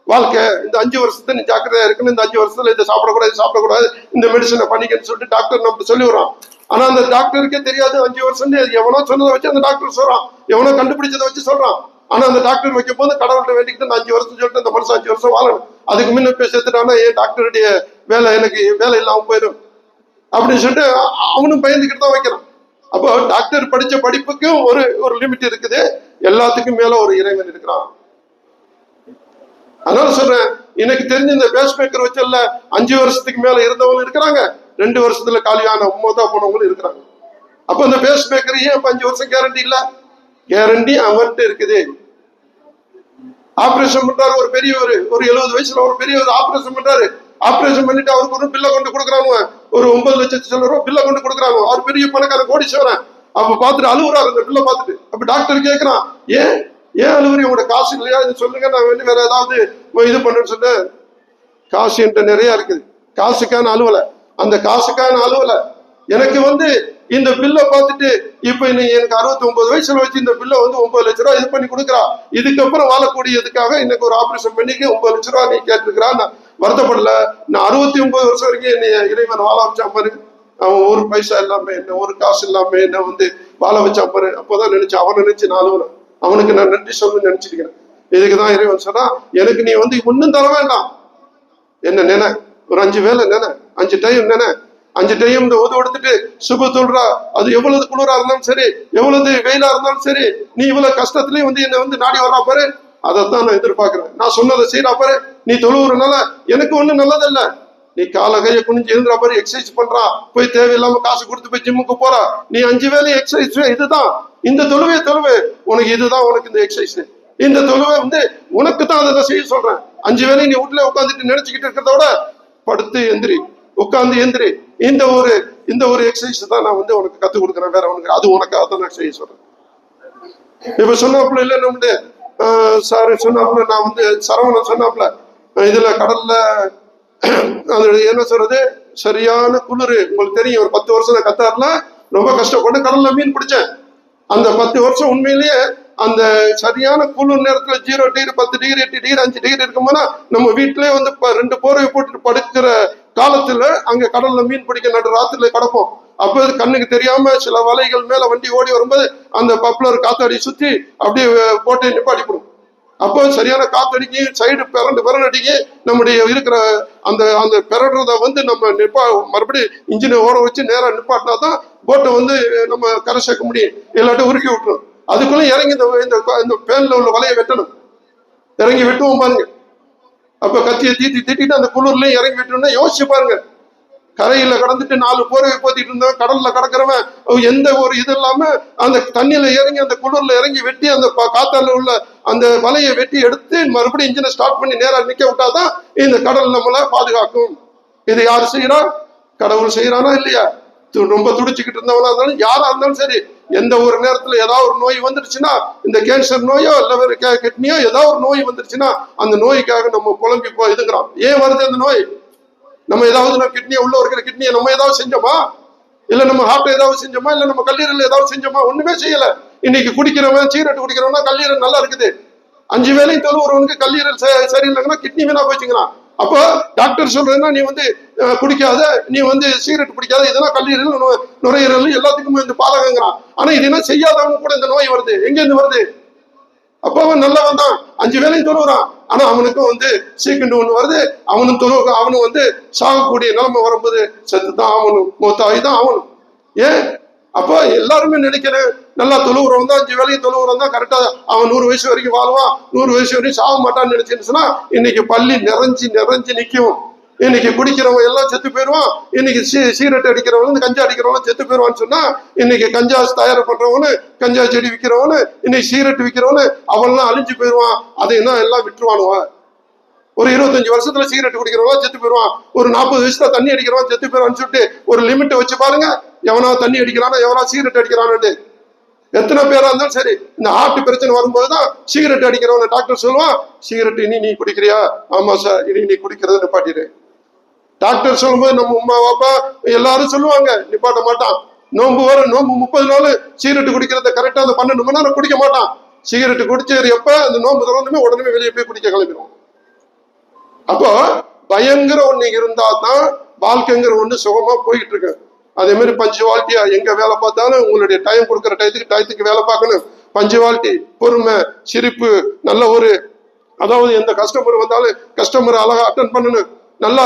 வாழ்க்கை, இந்த 5 வருஷத்தை நீ ஜாக்கிரதையா இருக்கணும், இந்த 5 வருஷத்துல இதை சாப்பிடக்கூடாது, இந்த மெடிசனை பண்ணிக்கன்னு சொல்லிட்டு டாக்டர் நம்ம சொல்லி விடுறான். ஆனா அந்த டாக்டருக்கே தெரியாது 5 வருஷம் எவனோ சொன்னதை வச்சு அந்த டாக்டர் சொல்றான், எவனோ கண்டுபிடிச்சதை வச்சு சொல்றான். ஆனா அந்த டாக்டர் வைக்கும் போது கடவுள்கிட்ட வேண்டிக்கிட்டு 5 வருஷம் சொல்லிட்டு அந்த மனுஷன் 5 வருஷம் வாழணும், அதுக்கு முன்ன போய் சேர்த்துட்டானா ஏன் டாக்டருடைய எனக்கு வேலை இல்லாம போயிடும் அப்படின்னு சொல்லிட்டு அவனும் பயந்துக்கிட்டு தான் வைக்கிறான். அப்போ டாக்டர் படிச்ச படிப்புக்கும் ஒரு லிமிட் இருக்குது, எல்லாத்துக்கும் மேல ஒரு இறைவன் இருக்கிறான். அதனால சொல்றேன், எனக்கு தெரிஞ்ச இந்த பேஸ் மேக்கர் வச்சல்ல 5 வருஷத்துக்கு மேல இருந்தவங்களும் இருக்கிறாங்க, 2 வருஷத்துல காலியான மோதா போனவங்களும் இருக்கிறாங்க. அப்ப இந்த பேஸ் மேக்கர் ஏன் 5 வருஷம் கேரண்டி இல்ல? கேரண்டி அவன்கிட்ட இருக்குது. ஆபரேஷன் பண்றாரு ஒரு பெரியவர், ஒரு 70 வயசுல ஒரு பெரியவர் ஆபரேஷன் பண்றாரு, ஆபரேஷன் பண்ணிட்டு அவருக்கு ஒரு பில்லை கொண்டு கொடுக்குறாங்க, ஒரு 9 லட்சம் ரூபாய் பில்லை கொண்டு கொடுக்குறாங்க. அவர் பெரிய பணக்கார கோடீஸ்வரன். அப்ப பார்த்துட்டு அழுகுறாரு அந்த பில்லை பார்த்துட்டு. அப்ப டாக்டர் கேட்கிறான், ஏன் அழுகுறீங்க, உங்களோட காசு இல்லையா, இது சொல்லுங்க, நான் வேண்டி வேற ஏதாவது இது பண்ணுன்னு சொன்ன. காசு என்கிட்ட நிறைய இருக்குது, காசுக்கான அலுவல, அந்த காசுக்கான அலுவல எனக்கு வந்து இந்த பில்லை பார்த்துட்டு இப்ப எனக்கு 69 வயசுல வச்சு இந்த பில்லை வந்து 9 லட்சம் ரூபாய் இது பண்ணி கொடுக்குறா, இதுக்கப்புறம் வாழக்கூடியதுக்காக இன்னைக்கு ஒரு ஆபரேஷன் பண்ணிக்கு 9 லட்சம் ரூபாய் நீ கேட்டிருக்கிறா. நான் வருத்தப்படல, நான் 69 வருஷம் வரைக்கும் என்னை இறைவன் வாழ வச்சான் பாரு, அவன் ஒரு பைசா இல்லாம என்ன, ஒரு காசு இல்லாம என்ன வந்து வாழ வச்சான் பாரு. அப்போதான் நினைச்சேன், அவனை நினைச்சு நான் அவனுக்கு நான் நன்றி சொல்லணும்னு நினைச்சிருக்கிறேன். இதுக்குதான் இறைவன் சொன்னா, எனக்கு நீ வந்து ஒன்னும் தர வேண்டாம், என்ன நினை, ஒரு 5 வேலை நினை, 5 டைம் நினை, 5 டைம் இந்த உதவு எடுத்துட்டு சுப சொல்றா. அது எவ்வளவு குளிரா இருந்தாலும் சரி, எவ்வளவு வெயிலா இருந்தாலும் சரி, நீ இவ்வளவு கஷ்டத்துலயும் வந்து என்னை வந்து நாடி வர்றா பாரு, அதைத்தான் நான் எதிர்பார்க்கிறேன். நான் சொன்னதை செய்யறா பாரு, நீ தொழுவுறனால எனக்கு ஒண்ணும் நல்லதில்ல, நீ கால கையை குனிஞ்சு எழுந்துறா பாரு, எக்ஸசைஸ் பண்றா, போய் தேவையில்லாம காசு கொடுத்து போய் ஜிம்முக்கு போறா, நீ 5 வேலை எக்ஸசைஸ், இதுதான் இந்த தொழுவே உனக்கு, இதுதான் உனக்கு இந்த எக்ஸசைஸ், இந்த தொழுவை வந்து உனக்கு தான் அதை செய்ய சொல்றேன். 5 வேலை நீ வீட்டுல உட்காந்துட்டு நினைச்சுக்கிட்டு இருக்கிறத விட படுத்து எந்திரி, உட்காந்து எந்திரி, இந்த ஒரு எக்ஸசைஸ் தான் நான் வந்து உனக்கு கத்துக் கொடுக்குறேன், வேற உனக்கு அது உனக்காக தான் நான் செய்ய சொல்றேன். இப்ப சொன்னாப்புல இல்ல, நம்முடைய சார் சொன்னாப்புல, நான் வந்து சரவணன் சொன்னாப்புல, இதுல கடல்ல அது என்ன சொல்றது, சரியான குளிர் உங்களுக்கு தெரியும். ஒரு 10 வருஷம் நான் கத்தார்ல ரொம்ப கஷ்டப்பட்டு கடல்ல மீன் பிடிச்சேன். அந்த 10 வருஷம் உண்மையிலேயே அந்த சரியான குளிர் நேரத்துல 0 டிகிரி 10 டிகிரி 8 டிகிரி 5 டிகிரி இருக்கும்போது நம்ம வீட்டிலேயே வந்து 2 போர்வை போட்டுட்டு படுக்கிற காலத்துல அங்க கடல்ல மீன் பிடிக்க நடு ராத்திரில கிடப்போம். அப்ப கண்ணுக்கு தெரியாம சில வலைகள் மேல வண்டி ஓடி வரும்போது அந்த பப்ளர் காத்தாடி சுத்தி அப்படியே போட்டு நிப்பாட்டிப்படும். அப்போ சரியான காத்தடிக்கு சைடு பிறண்டு அடிக்கி நம்முடைய இருக்கிற அந்த அந்த பிறடுறத வந்து நம்ம மறுபடியும் இன்ஜினை ஓட வச்சு நேரம் நிப்பாட்டினா தான் போட்டை வந்து நம்ம கரை சேர்க்க முடியும், இல்லாட்ட உருக்கி விட்டுரும். அதுக்குள்ள இறங்கி இந்த பேன்ல உள்ள வலையை வெட்டணும். இறங்கி வெட்டுவோம் பாருங்க. அப்ப கத்தியை தீட்டிட்டு அந்த குளிர்லயும் இறங்கி வெட்டணும்னா யோசிச்சு பாருங்க. கரையில கடந்துட்டு 4 போர்வை போத்திட்டு இருந்தவன் கடல்ல கடக்கிறவன் எந்த ஒரு இது இல்லாம அந்த தண்ணியில இறங்கி அந்த குளிர்ல இறங்கி வெட்டி அந்த காத்தால உள்ள அந்த வலையை வெட்டி எடுத்து மறுபடியும் இன்ஜினை ஸ்டார்ட் பண்ணி நேரா நிக்க விட்டாதான் இந்த கடல் நம்மளை பாதுகாக்கும். இது யாரு செய்யறா? கடவுள் செய்யறானா இல்லையா? ரொம்ப துடிச்சுக்கிட்டு இருந்தவனா இருந்தாலும் யாரா இருந்தாலும் சரி, எந்த ஒரு நேரத்துல ஏதாவது ஒரு நோய் வந்துருச்சுன்னா, இந்த கேன்சர் நோயோ இல்ல கிட்னியோ ஏதாவது ஒரு நோய் வந்துருச்சுன்னா அந்த நோய்க்காக நம்ம புலம்பி இதுங்கிறோம். ஏன் வருது அந்த நோய்? நம்ம ஏதாவது கிட்னியை உள்ள இருக்கிற கிட்னியை நம்ம ஏதாவது செஞ்சோமா? இல்ல நம்ம ஹார்ட் ஏதாவது செஞ்சோமா? இல்ல நம்ம கல்லீரல் ஏதாவது செஞ்சோமா? ஒண்ணுமே செய்யல. இன்னைக்கு குடிக்கிறவன் சீரட் குடிக்கிறவனா கல்லீரல் நல்லா இருக்குது. 5 வேளையும் தொழுவுறவனுக்கு கல்லீரல் சரியில்லைங்கன்னா கிட்னி வீணா போச்சுங்கிறான். அப்போ டாக்டர் சொல்றதுன்னா நீ வந்து குடிக்காத, நீ வந்து சீரட் குடிக்காத, இதெல்லாம் கல்லீரல் நுரையீரல் எல்லாத்துக்குமே வந்து பாதகங்கிறான். ஆனா இது என்ன செய்யாதவங்க கூட இந்த நோய் வருது. எங்க இருந்து வருது? அப்ப அவன் நல்லவன் தான், 5 வேளையும் தொழுகிறான். ஆனா அவனுக்கும் வந்து சீக்கிண்டு ஒண்ணு வருது. அவனும் வந்து சாகக்கூடிய நிலைமை வரும்போது செத்துதான் ஆகணும், மூத்தாயிதான் ஆகணும். ஏன்? அப்போ எல்லாருமே நினைக்கிறேன் நல்லா தொழுகிறவன் தான் 5 வேளையும் தொழுகிறவன் தான் கரெக்டா அவன் 100 வயசு வரைக்கும் வாழ்வான், 100 வயசு வரைக்கும் சாக மாட்டான்னு நினைச்சுன்னா இன்னைக்கு பள்ளி நிறைஞ்சு நிற்கும். இன்னைக்கு குடிக்கிறவங்க எல்லாம் செத்து போயிடுவான். இன்னைக்கு சீரட் அடிக்கிறவங்க கஞ்சா அடிக்கிறவங்க செத்து போயிடுவான்னு சொன்னா, இன்னைக்கு கஞ்சா தயார் பண்றவனு, கஞ்சா செடி விற்கிறவனு, இன்னைக்கு சீரட் விற்கிறவனு அவன்லாம் அழிஞ்சு போயிடுவான். அதை என்ன எல்லாம் விட்டுருவானுவான். ஒரு 25 வருஷத்துல சீரட் குடிக்கிறவங்க செத்து போயிடுவான். ஒரு 40 வயசுல தண்ணி அடிக்கிறவன் செத்து போயிடுவான்னு சொல்லிட்டு ஒரு லிமிட்டை வச்சு பாருங்க. எவனா தண்ணி அடிக்கிறானா, எவனா சீரட் அடிக்கிறான்னு. எத்தனை பேரா இருந்தாலும் சரி, இந்த ஹார்ட் பிரச்சனை வரும்போதுதான் சிகரெட் அடிக்கிறவன டாக்டர் சொல்லுவான், சிகரெட் இனி நீ குடிக்கிறியா? ஆமா சார், இனி நீ குடிக்கிறத நிப்பாட்டிடு. டாக்டர் சொல்லும்போது நம்ம அம்மா அப்பா எல்லாரும் சொல்லுவாங்க, நிப்பாட்ட மாட்டான். நோம்பு 30 நாள் சிகரெட் குடிக்கிறத கரெக்டா அந்த 12 மணி நேரம் குடிக்க மாட்டான். சிகரெட் குடிச்சது எப்ப அந்த நோம்பு திறந்துமே உடனே வெளியே போய் குடிக்க கிளம்பிடும். அப்போ பயங்கர ஒண்ணு இருந்தா தான் வாழ்க்கைங்கிற ஒண்ணு சுகமா போயிட்டு இருக்கு. அதே மாதிரி பஞ்சுவாலிட்டியா எங்க வேலை பார்த்தாலும் உங்களுடைய டைம் கொடுக்குற டயத்துக்கு வேலை பார்க்கணும். பஞ்சுவாலிட்டி, பொறுமை, சிரிப்பு, நல்ல ஒரு அதாவது எந்த கஸ்டமர் வந்தாலும் கஸ்டமர் அழகா அட்டன் பண்ணணும், நல்லா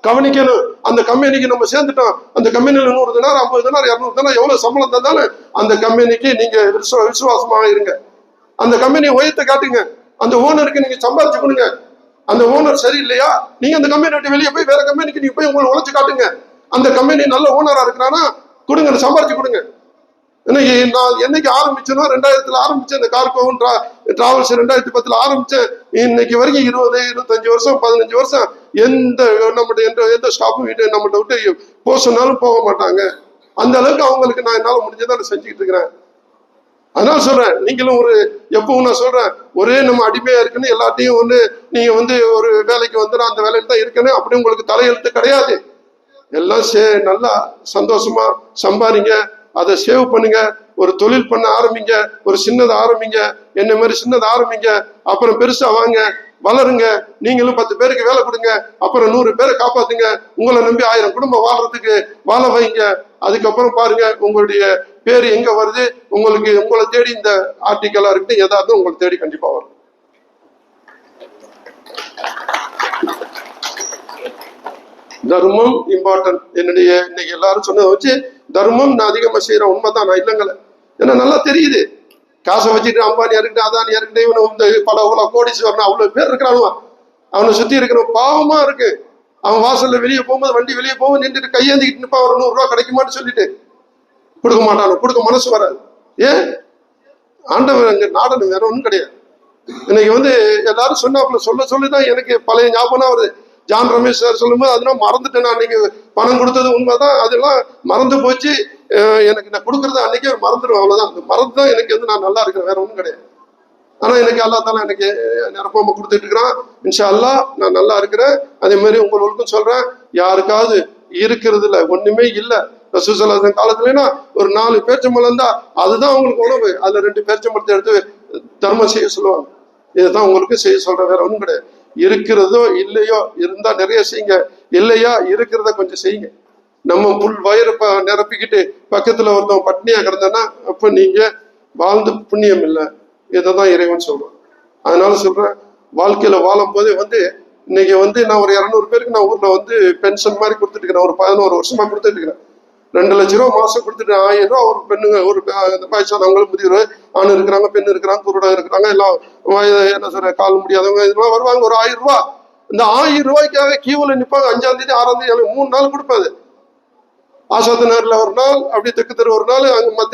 கவனிக்கணும். அந்த கம்பெனிக்கு நம்ம சேர்ந்துட்டோம், அந்த கம்பெனியில 100 தினார் 50 தினார் 200 தினார் எவ்வளவு சம்பளம் தந்தாலும் அந்த கம்பெனிக்கு நீங்க விசுவாசமா இருங்க. அந்த கம்பெனியை உயர்த்த காட்டுங்க. அந்த ஓனருக்கு நீங்க சம்பாதிச்சு கொடுங்க. அந்த ஓனர் சரியில்லையா, நீங்க அந்த கம்பெனி விட்டு வெளியே போய் வேற கம்பெனிக்கு நீங்க போய் உங்களை உழைச்சு காட்டுங்க. அந்த கம்பெனி நல்ல ஓனரா இருக்கிறானா கொடுங்க, சம்பாதிச்சு கொடுங்க. நான் என்னைக்கு ஆரம்பிச்சேனோ 2000 ஆரம்பிச்சேன் இந்த கார்கோவும் டிராவல்ஸ், 2010 ஆரம்பிச்சேன். இன்னைக்கு வரைக்கும் 20, 25 வருஷம் 15 வருஷம் எந்த ஸ்டாஃபும் நம்மகிட்ட விட்டு போக சொன்னாலும் போக மாட்டாங்க. அந்த அளவுக்கு அவங்களுக்கு நான் என்னால முடிஞ்சதான் செஞ்சுக்கிட்டு இருக்கிறேன். அதனால சொல்றேன், நீங்களும் எப்பவும் நான் சொல்றேன், ஒரே நம்ம அடிமையா இருக்குன்னு எல்லாத்தையும் நீங்க ஒரு வேலைக்கு அந்த வேலையில தான் இருக்கணும் அப்படி உங்களுக்கு தலையெழுத்து கிடையாது. எல்லாம் நல்லா சந்தோஷமா சம்பாதிங்க, அதை சேவ் பண்ணுங்க, ஒரு தொழில் பண்ண ஆரம்பிங்க, ஒரு சின்னதை ஆரம்பிங்க, என்ன மாதிரி சின்னதை ஆரம்பிங்க, அப்புறம் பெருசா வாங்க, வளருங்க. நீங்களும் 10 பேருக்கு வேலை கொடுங்க, அப்புறம் 100 பேரை காப்பாத்துங்க. உங்களை நம்பி 1000 குடும்பம் வாழ்றதுக்கு வாழ வைங்க. அதுக்கப்புறம் பாருங்க உங்களுடைய பேர் எங்க வருது. உங்களை தேடி இந்த ஆர்டிக்கலா இருக்கு, ஏதாவது உங்களை தேடி கண்டிப்பா வரும். தர்மம் இம்பார்ட்டன்ட். என்னுடைய இன்னைக்கு எல்லாரும் சொன்னதை வச்சு தர்மம் நான் அதிகமா செய்யறேன். உண்மைதான், நான் இல்லைங்களே. ஏன்னா நல்லா தெரியுது, காசை வச்சுட்டு அம்பானியா இருக்கட்டும், அதானியா இருக்கட்டும், இவனு பல கோடீஸ்வரன் அவ்வளவு பேர் இருக்கிறானுவா. அவனை சுத்தி இருக்கிற பாவமா இருக்கு. அவன் வாசல்ல வெளியே போகும்போது, வண்டி வெளியே போகும்போது நின்றுட்டு கையேந்திக்கிட்டு நிப்பா, ஒரு 100 ரூபா கிடைக்குமான்னு சொல்லிட்டு கொடுக்க மாட்டானு, கொடுக்க மனசு வராது. ஏன்? ஆண்டவன் அங்க நாடனும், வேற ஒண்ணும் கிடையாது. இன்னைக்கு எல்லாரும் சொன்னாப்புல சொல்லிதான் எனக்கு பழைய ஞாபகம் வருது. ஜான் ரமேஷ் சார் சொல்லும்போது அதெல்லாம் மறந்துட்டேன். நான் அன்னைக்கு பணம் கொடுத்தது உண்மைதான், அதெல்லாம் மறந்து போச்சு. எனக்கு நான் கொடுக்கறது அன்னைக்கே மறந்துடுவேன், அவ்வளவுதான். அந்த மறந்துதான் எனக்கு நான் நல்லா இருக்கிறேன், வேற ஒன்றும் கிடையாது. ஆனா எனக்கு அல்லா தாலா எனக்கு நிரப்பமா கொடுத்துட்டு இருக்கிறான். இன்ஷா அல்லா நான் நல்லா இருக்கிறேன். அதே மாதிரி உங்களுக்கும் சொல்றேன், யாருக்காவது இருக்கிறதுல ஒண்ணுமே இல்லை, ரசூலுல்லாஹி காலத்துலன்னா ஒரு 4 பேரிச்சம்பழம் இருந்தா அதுதான் அவங்களுக்கு உணவு. அதுல 2 பேரிச்சம்பழத்தை எடுத்து தர்மம் செய்ய சொல்லுவாங்க. இதுதான் உங்களுக்கு செய்ய சொல்ற, வேற ஒன்றும் கிடையாது. இருக்கிறதோ இல்லையோ, இருந்தா நிறைய செய்யுங்க, இல்லையா இருக்கிறத கொஞ்சம் செய்யுங்க. நம்ம புல் வயிறு நிரப்பிக்கிட்டு பக்கத்துல ஒருத்தவங்க பட்னியா கிடந்தனா அப்ப நீங்க வாழ்ந்து புண்ணியம் இல்லை. இதைதான் இறைவன் சொல்றான். அதனால சொல்றேன், வாழ்க்கையில வாழும் போதே இன்னைக்கு நான் ஒரு 200 பேருக்கு நான் ஊர்ல பென்ஷன் மாதிரி கொடுத்துட்டு இருக்கிறேன். ஒரு 11 வருஷமா கொடுத்துட்டு இருக்கிறேன். 2 லட்சம் ரூபா மாசம் கொடுத்துட்டு 1000 ரூபா ஒரு பெண்ணுங்க, ஒரு வயசானவங்களும் முதியவர், ஆண் இருக்கிறாங்க, பெண் இருக்கிறாங்க, குருடா இருக்கிறாங்க, எல்லாம் என்ன சொல்ற கால் முடியாதவங்க இதெல்லாம் வருவாங்க. ஒரு 1000 ரூபா, இந்த 1000 ரூபாய்க்காக கியூல நிற்பாங்க. 5ஆம் தேதி 6ஆம் தேதி 3 நாள் கொடுப்பாது. ஆசாத்து நேரில் ஒரு நாள், அப்படி தெற்கு தெரு ஒரு நாள், அங்க மற்ற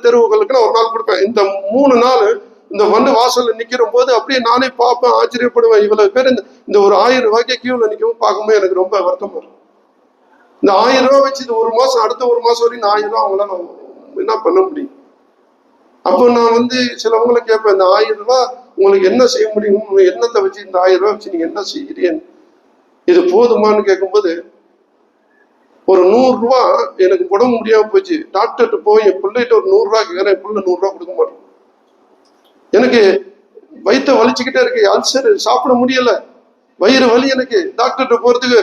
தெருவுகளுக்கு நான் ஒரு நாள் கொடுப்பேன். இந்த 3 நாள் இந்த வாசல்ல நிக்கிற போது அப்படியே நானே பார்ப்பேன், ஆச்சரியப்படுவேன். இவ்வளவு பேர் இந்த ஒரு 1000 ரூபாய்க்கு கியூல நிற்கவும் பார்க்கும்போது எனக்கு ரொம்ப வருத்தம் வரும். இந்த 1000 ரூபாய் வச்சு இது ஒரு மாசம், அடுத்த ஒரு மாசம் வரைக்கும் இந்த 1000 ரூபாய் அவங்களால என்ன பண்ண முடியும்? அப்போ நான் சிலவங்களை கேட்பேன், இந்த 1000 ரூபாய் உங்களுக்கு என்ன செய்ய முடியும்? என்னத்தை வச்சு இந்த 1000 ரூபாய் வச்சு நீங்க என்ன செய்கிறீங்க? இது போதுமானு கேட்கும்போது, ஒரு 100 ரூபா எனக்கு உடம்பு முடியாம போச்சு, டாக்டர்கிட்ட போய் என் பிள்ளைகிட்ட ஒரு 100 ரூபாய் கேட்கிறேன், என் பிள்ளை 100 ரூபாய் கொடுக்க மாட்டேன். எனக்கு வயிற்ற வலிச்சுக்கிட்டே இருக்கு, அல்சர், சாப்பிட முடியல, வயிறு வலி. எனக்கு டாக்டர்கிட்ட போறதுக்கு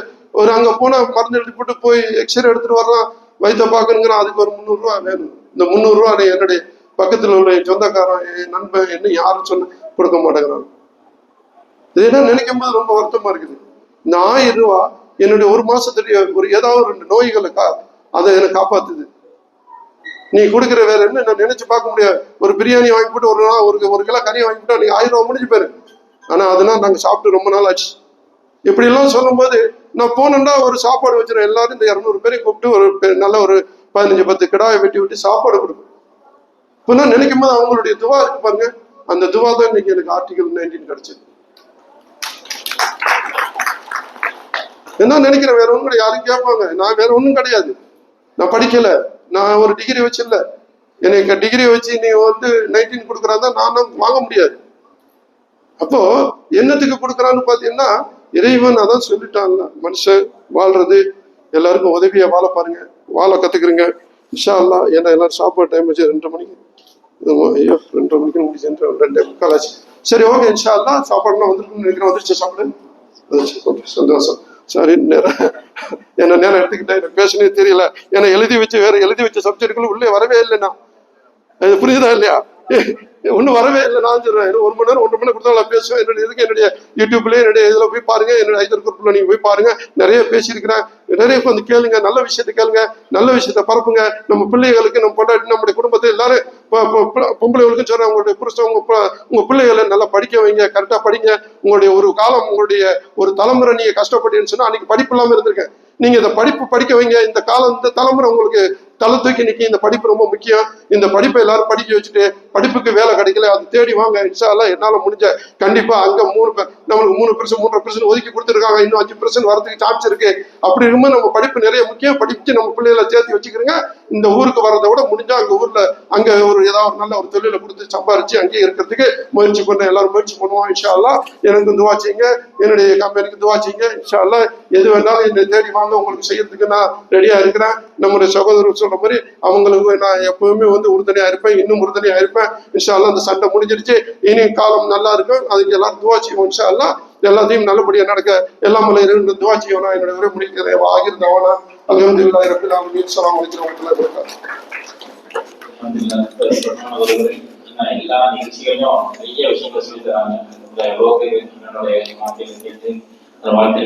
அங்க போனா மருந்து எழுதி போட்டு போய் எக்ஸ்ரே எடுத்துட்டு வரலாம், வயிற்ற பாக்கணுங்கிறான். அதுக்கு ஒரு 300 ரூபா வேணும். இந்த 300 ரூபா என்னுடைய பக்கத்துல உள்ள என் சொந்தக்காரன், என் நண்பன், என்ன யாரும் சொன்ன கொடுக்க மாட்டேங்கிறான். இதெல்லாம் நினைக்கும் போது ரொம்ப வருத்தமா இருக்குது. இந்த 1000 ரூபா என்னுடைய ஒரு மாசத்துடைய ஒரு ஏதாவது 2 நோய்களுக்கா அதை எனக்கு காப்பாத்துது. நீ கொடுக்குற வேற என்ன நான் நினைச்சு பார்க்க முடியாது. ஒரு பிரியாணி வாங்கி போட்டு ஒரு நாள் ஒரு கிலோ கறி வாங்கி போட்டா நீங்க 1000 ரூபா முடிஞ்சு போயிரு. ஆனா அதெல்லாம் நாங்க சாப்பிட்டு ரொம்ப நாள் ஆச்சு. இப்படி எல்லாம் சொல்லும் போது நான் போனேன்டா ஒரு சாப்பாடு வச்சிருக்கேன். எல்லாரும் இந்த 200 பேரையும் கூப்பிட்டு ஒரு நல்ல ஒரு 15-10 கிடாயை வெட்டி விட்டு சாப்பாடு கொடுப்பேன். இப்போ நான் நினைக்கும் போது அவங்களுடைய துவா இருக்கு பாருங்க, அந்த துவா தான் இன்னைக்கு எனக்கு ஆர்டிகல் 19 கிடைச்சது. என்ன நினைக்கிறேன், வேற ஒன்றும் யாரும் கேட்பாங்க, நான் வேற ஒன்றும் கிடையாது, நான் படிக்கல, நான் ஒரு டிகிரி வச்சில்ல, எனக்கு டிகிரி வச்சு நீ 19 கொடுக்குறாங்க நானும் வாங்க முடியாது. அப்போ என்னத்துக்கு கொடுக்குறான்னு பாத்தீங்கன்னா, இறைவன் அதான் சொல்லிட்டான்ல, மனுஷன் வாழ்றது எல்லாருக்கும் உதவியா வாழ பாருங்க, வாழ கத்துக்கிறீங்க. இன்ஷா அல்லாஹ். ஏன்னா எல்லாரும் சாப்பாடு டைம் வச்சு 2 மணிக்கு, ஐயோ 2 மணிக்கு முடிச்சு 2:15 ஆச்சு. சரி, ஓகே, இன்ஷா அல்லாஹ். சாப்பாடுலாம் வந்துருக்குன்னு நினைக்கிறேன். வந்துருச்சு சாப்பாடு? சந்தோஷம். சரி, என்ன நேரம் எடுத்துக்கிட்டேன், எனக்கு பேசனே தெரியல. ஏன்னா எழுதி வச்ச சப்ஜெக்டுகளும் உள்ளே வரவே இல்லைண்ணா. அது புரியுதா இல்லையா? ஒன்னும் வரவே இல்லை. நான் சொல்றேன், 1 மணி நேரம் 1.5 மணி நேரம் கொடுத்தா நான் பேசுவேன். என்னுடைய யூடியூப்ல என்னுடைய இதுல போய் பாருங்க, என்னுடைய ஐதர் குரூப்ல நீங்க போய் பாருங்க, நிறைய பேசியிருக்கிறேன். நிறைய கேளுங்க, நல்ல விஷயத்த கேளுங்க, நல்ல விஷயத்த பரப்புங்க. நம்ம பிள்ளைகளுக்கு, நம்ம பொண்டாட்டி, நம்முடைய குடும்பத்தை எல்லாரும் பொம்பளைகளுக்கும் சொல்றேன், உங்களுடைய புருஷன் உங்க பிள்ளைகளை நல்லா படிக்க வைங்க, கரெக்டா படிங்க. உங்களுடைய ஒரு காலம், உங்களுடைய ஒரு தலைமுறை நீங்க கஷ்டப்பட்டீங்கன்னு சொன்னா அன்னைக்கு படிப்பு இல்லாம இருந்திருக்கேன். நீங்க இந்த படிப்பு படிக்க வைங்க. இந்த காலம், இந்த தலைமுறை உங்களுக்கு தலை தூக்கி நிக்கி. இந்த படிப்பு ரொம்ப முக்கியம். இந்த படிப்பை எல்லாரும் படிக்க வச்சுட்டு, படிப்புக்கு வேலை கிடைக்கல, அது தேடி வாங்க. இன்ஷா அல்லாஹ் என்னால முடிஞ்ச கண்டிப்பா அங்க நம்மளுக்கு 3% 3.5% ஒதுக்கி கொடுத்துருக்காங்க. இன்னும் 5% வரதுக்கு சான்ஸ் இருக்கு. அப்படி இருக்கும்போது நம்ம படிப்பு நிறைய முக்கியம். படிச்சு நம்ம பிள்ளைகளை சேர்த்து வச்சுக்கிறோங்க. இந்த ஊருக்கு வர்றதை விட முடிஞ்சா அங்க ஊர்ல அங்க ஒரு ஏதாவது நல்ல ஒரு தொழிலை கொடுத்து சம்பாரிச்சு அங்கேயே இருக்கிறதுக்கு முயற்சி பண்ண எல்லாரும் முயற்சி பண்ணுவோம். இன்ஷா அல்லாஹ். எனக்கு துவா செய்யுங்க, என்னுடைய கம்பெனிக்கு துவா செய்யுங்க. இன்ஷா அல்லாஹ். எது வேணாலும் என்னை தேடி வாங்க, உங்களுக்கு செய்யறதுக்கு நான் ரெடியா இருக்கிறேன். நம்முடைய சகோதரர் சொல்ற மாதிரி அவங்களுக்கு நான் எப்பவுமே உறுதுணையா இருப்பேன், இன்னும் உறுதுணையா இருப்பேன். இன்ஷா அல்லாஹ். அந்த சண்டை முடிஞ்சிருச்சு, இனி காலம் நல்லா இருக்கும். அதுக்கு எல்லாரும் துவா செய்வோம். இன்ஷா அல்லாஹ். எல்லாத்தையும் நல்லபடியா நடக்க எல்லாம் துவா செய்யணும். என்னுடைய உரை முடிக்கிறேன். ஆகிருந்தவனா அல்ஹம்துலில்லாஹி ரப்பில் ஆலமீன். ஸலாம் அலைக்கும் வரஹ்மத்துல்லாஹி வபரகாத்துஹு. எல்லா நிகழ்ச்சிகளையும் நிறைய விஷயங்களை சொல்லி தராங்க. இந்த வாழ்க்கை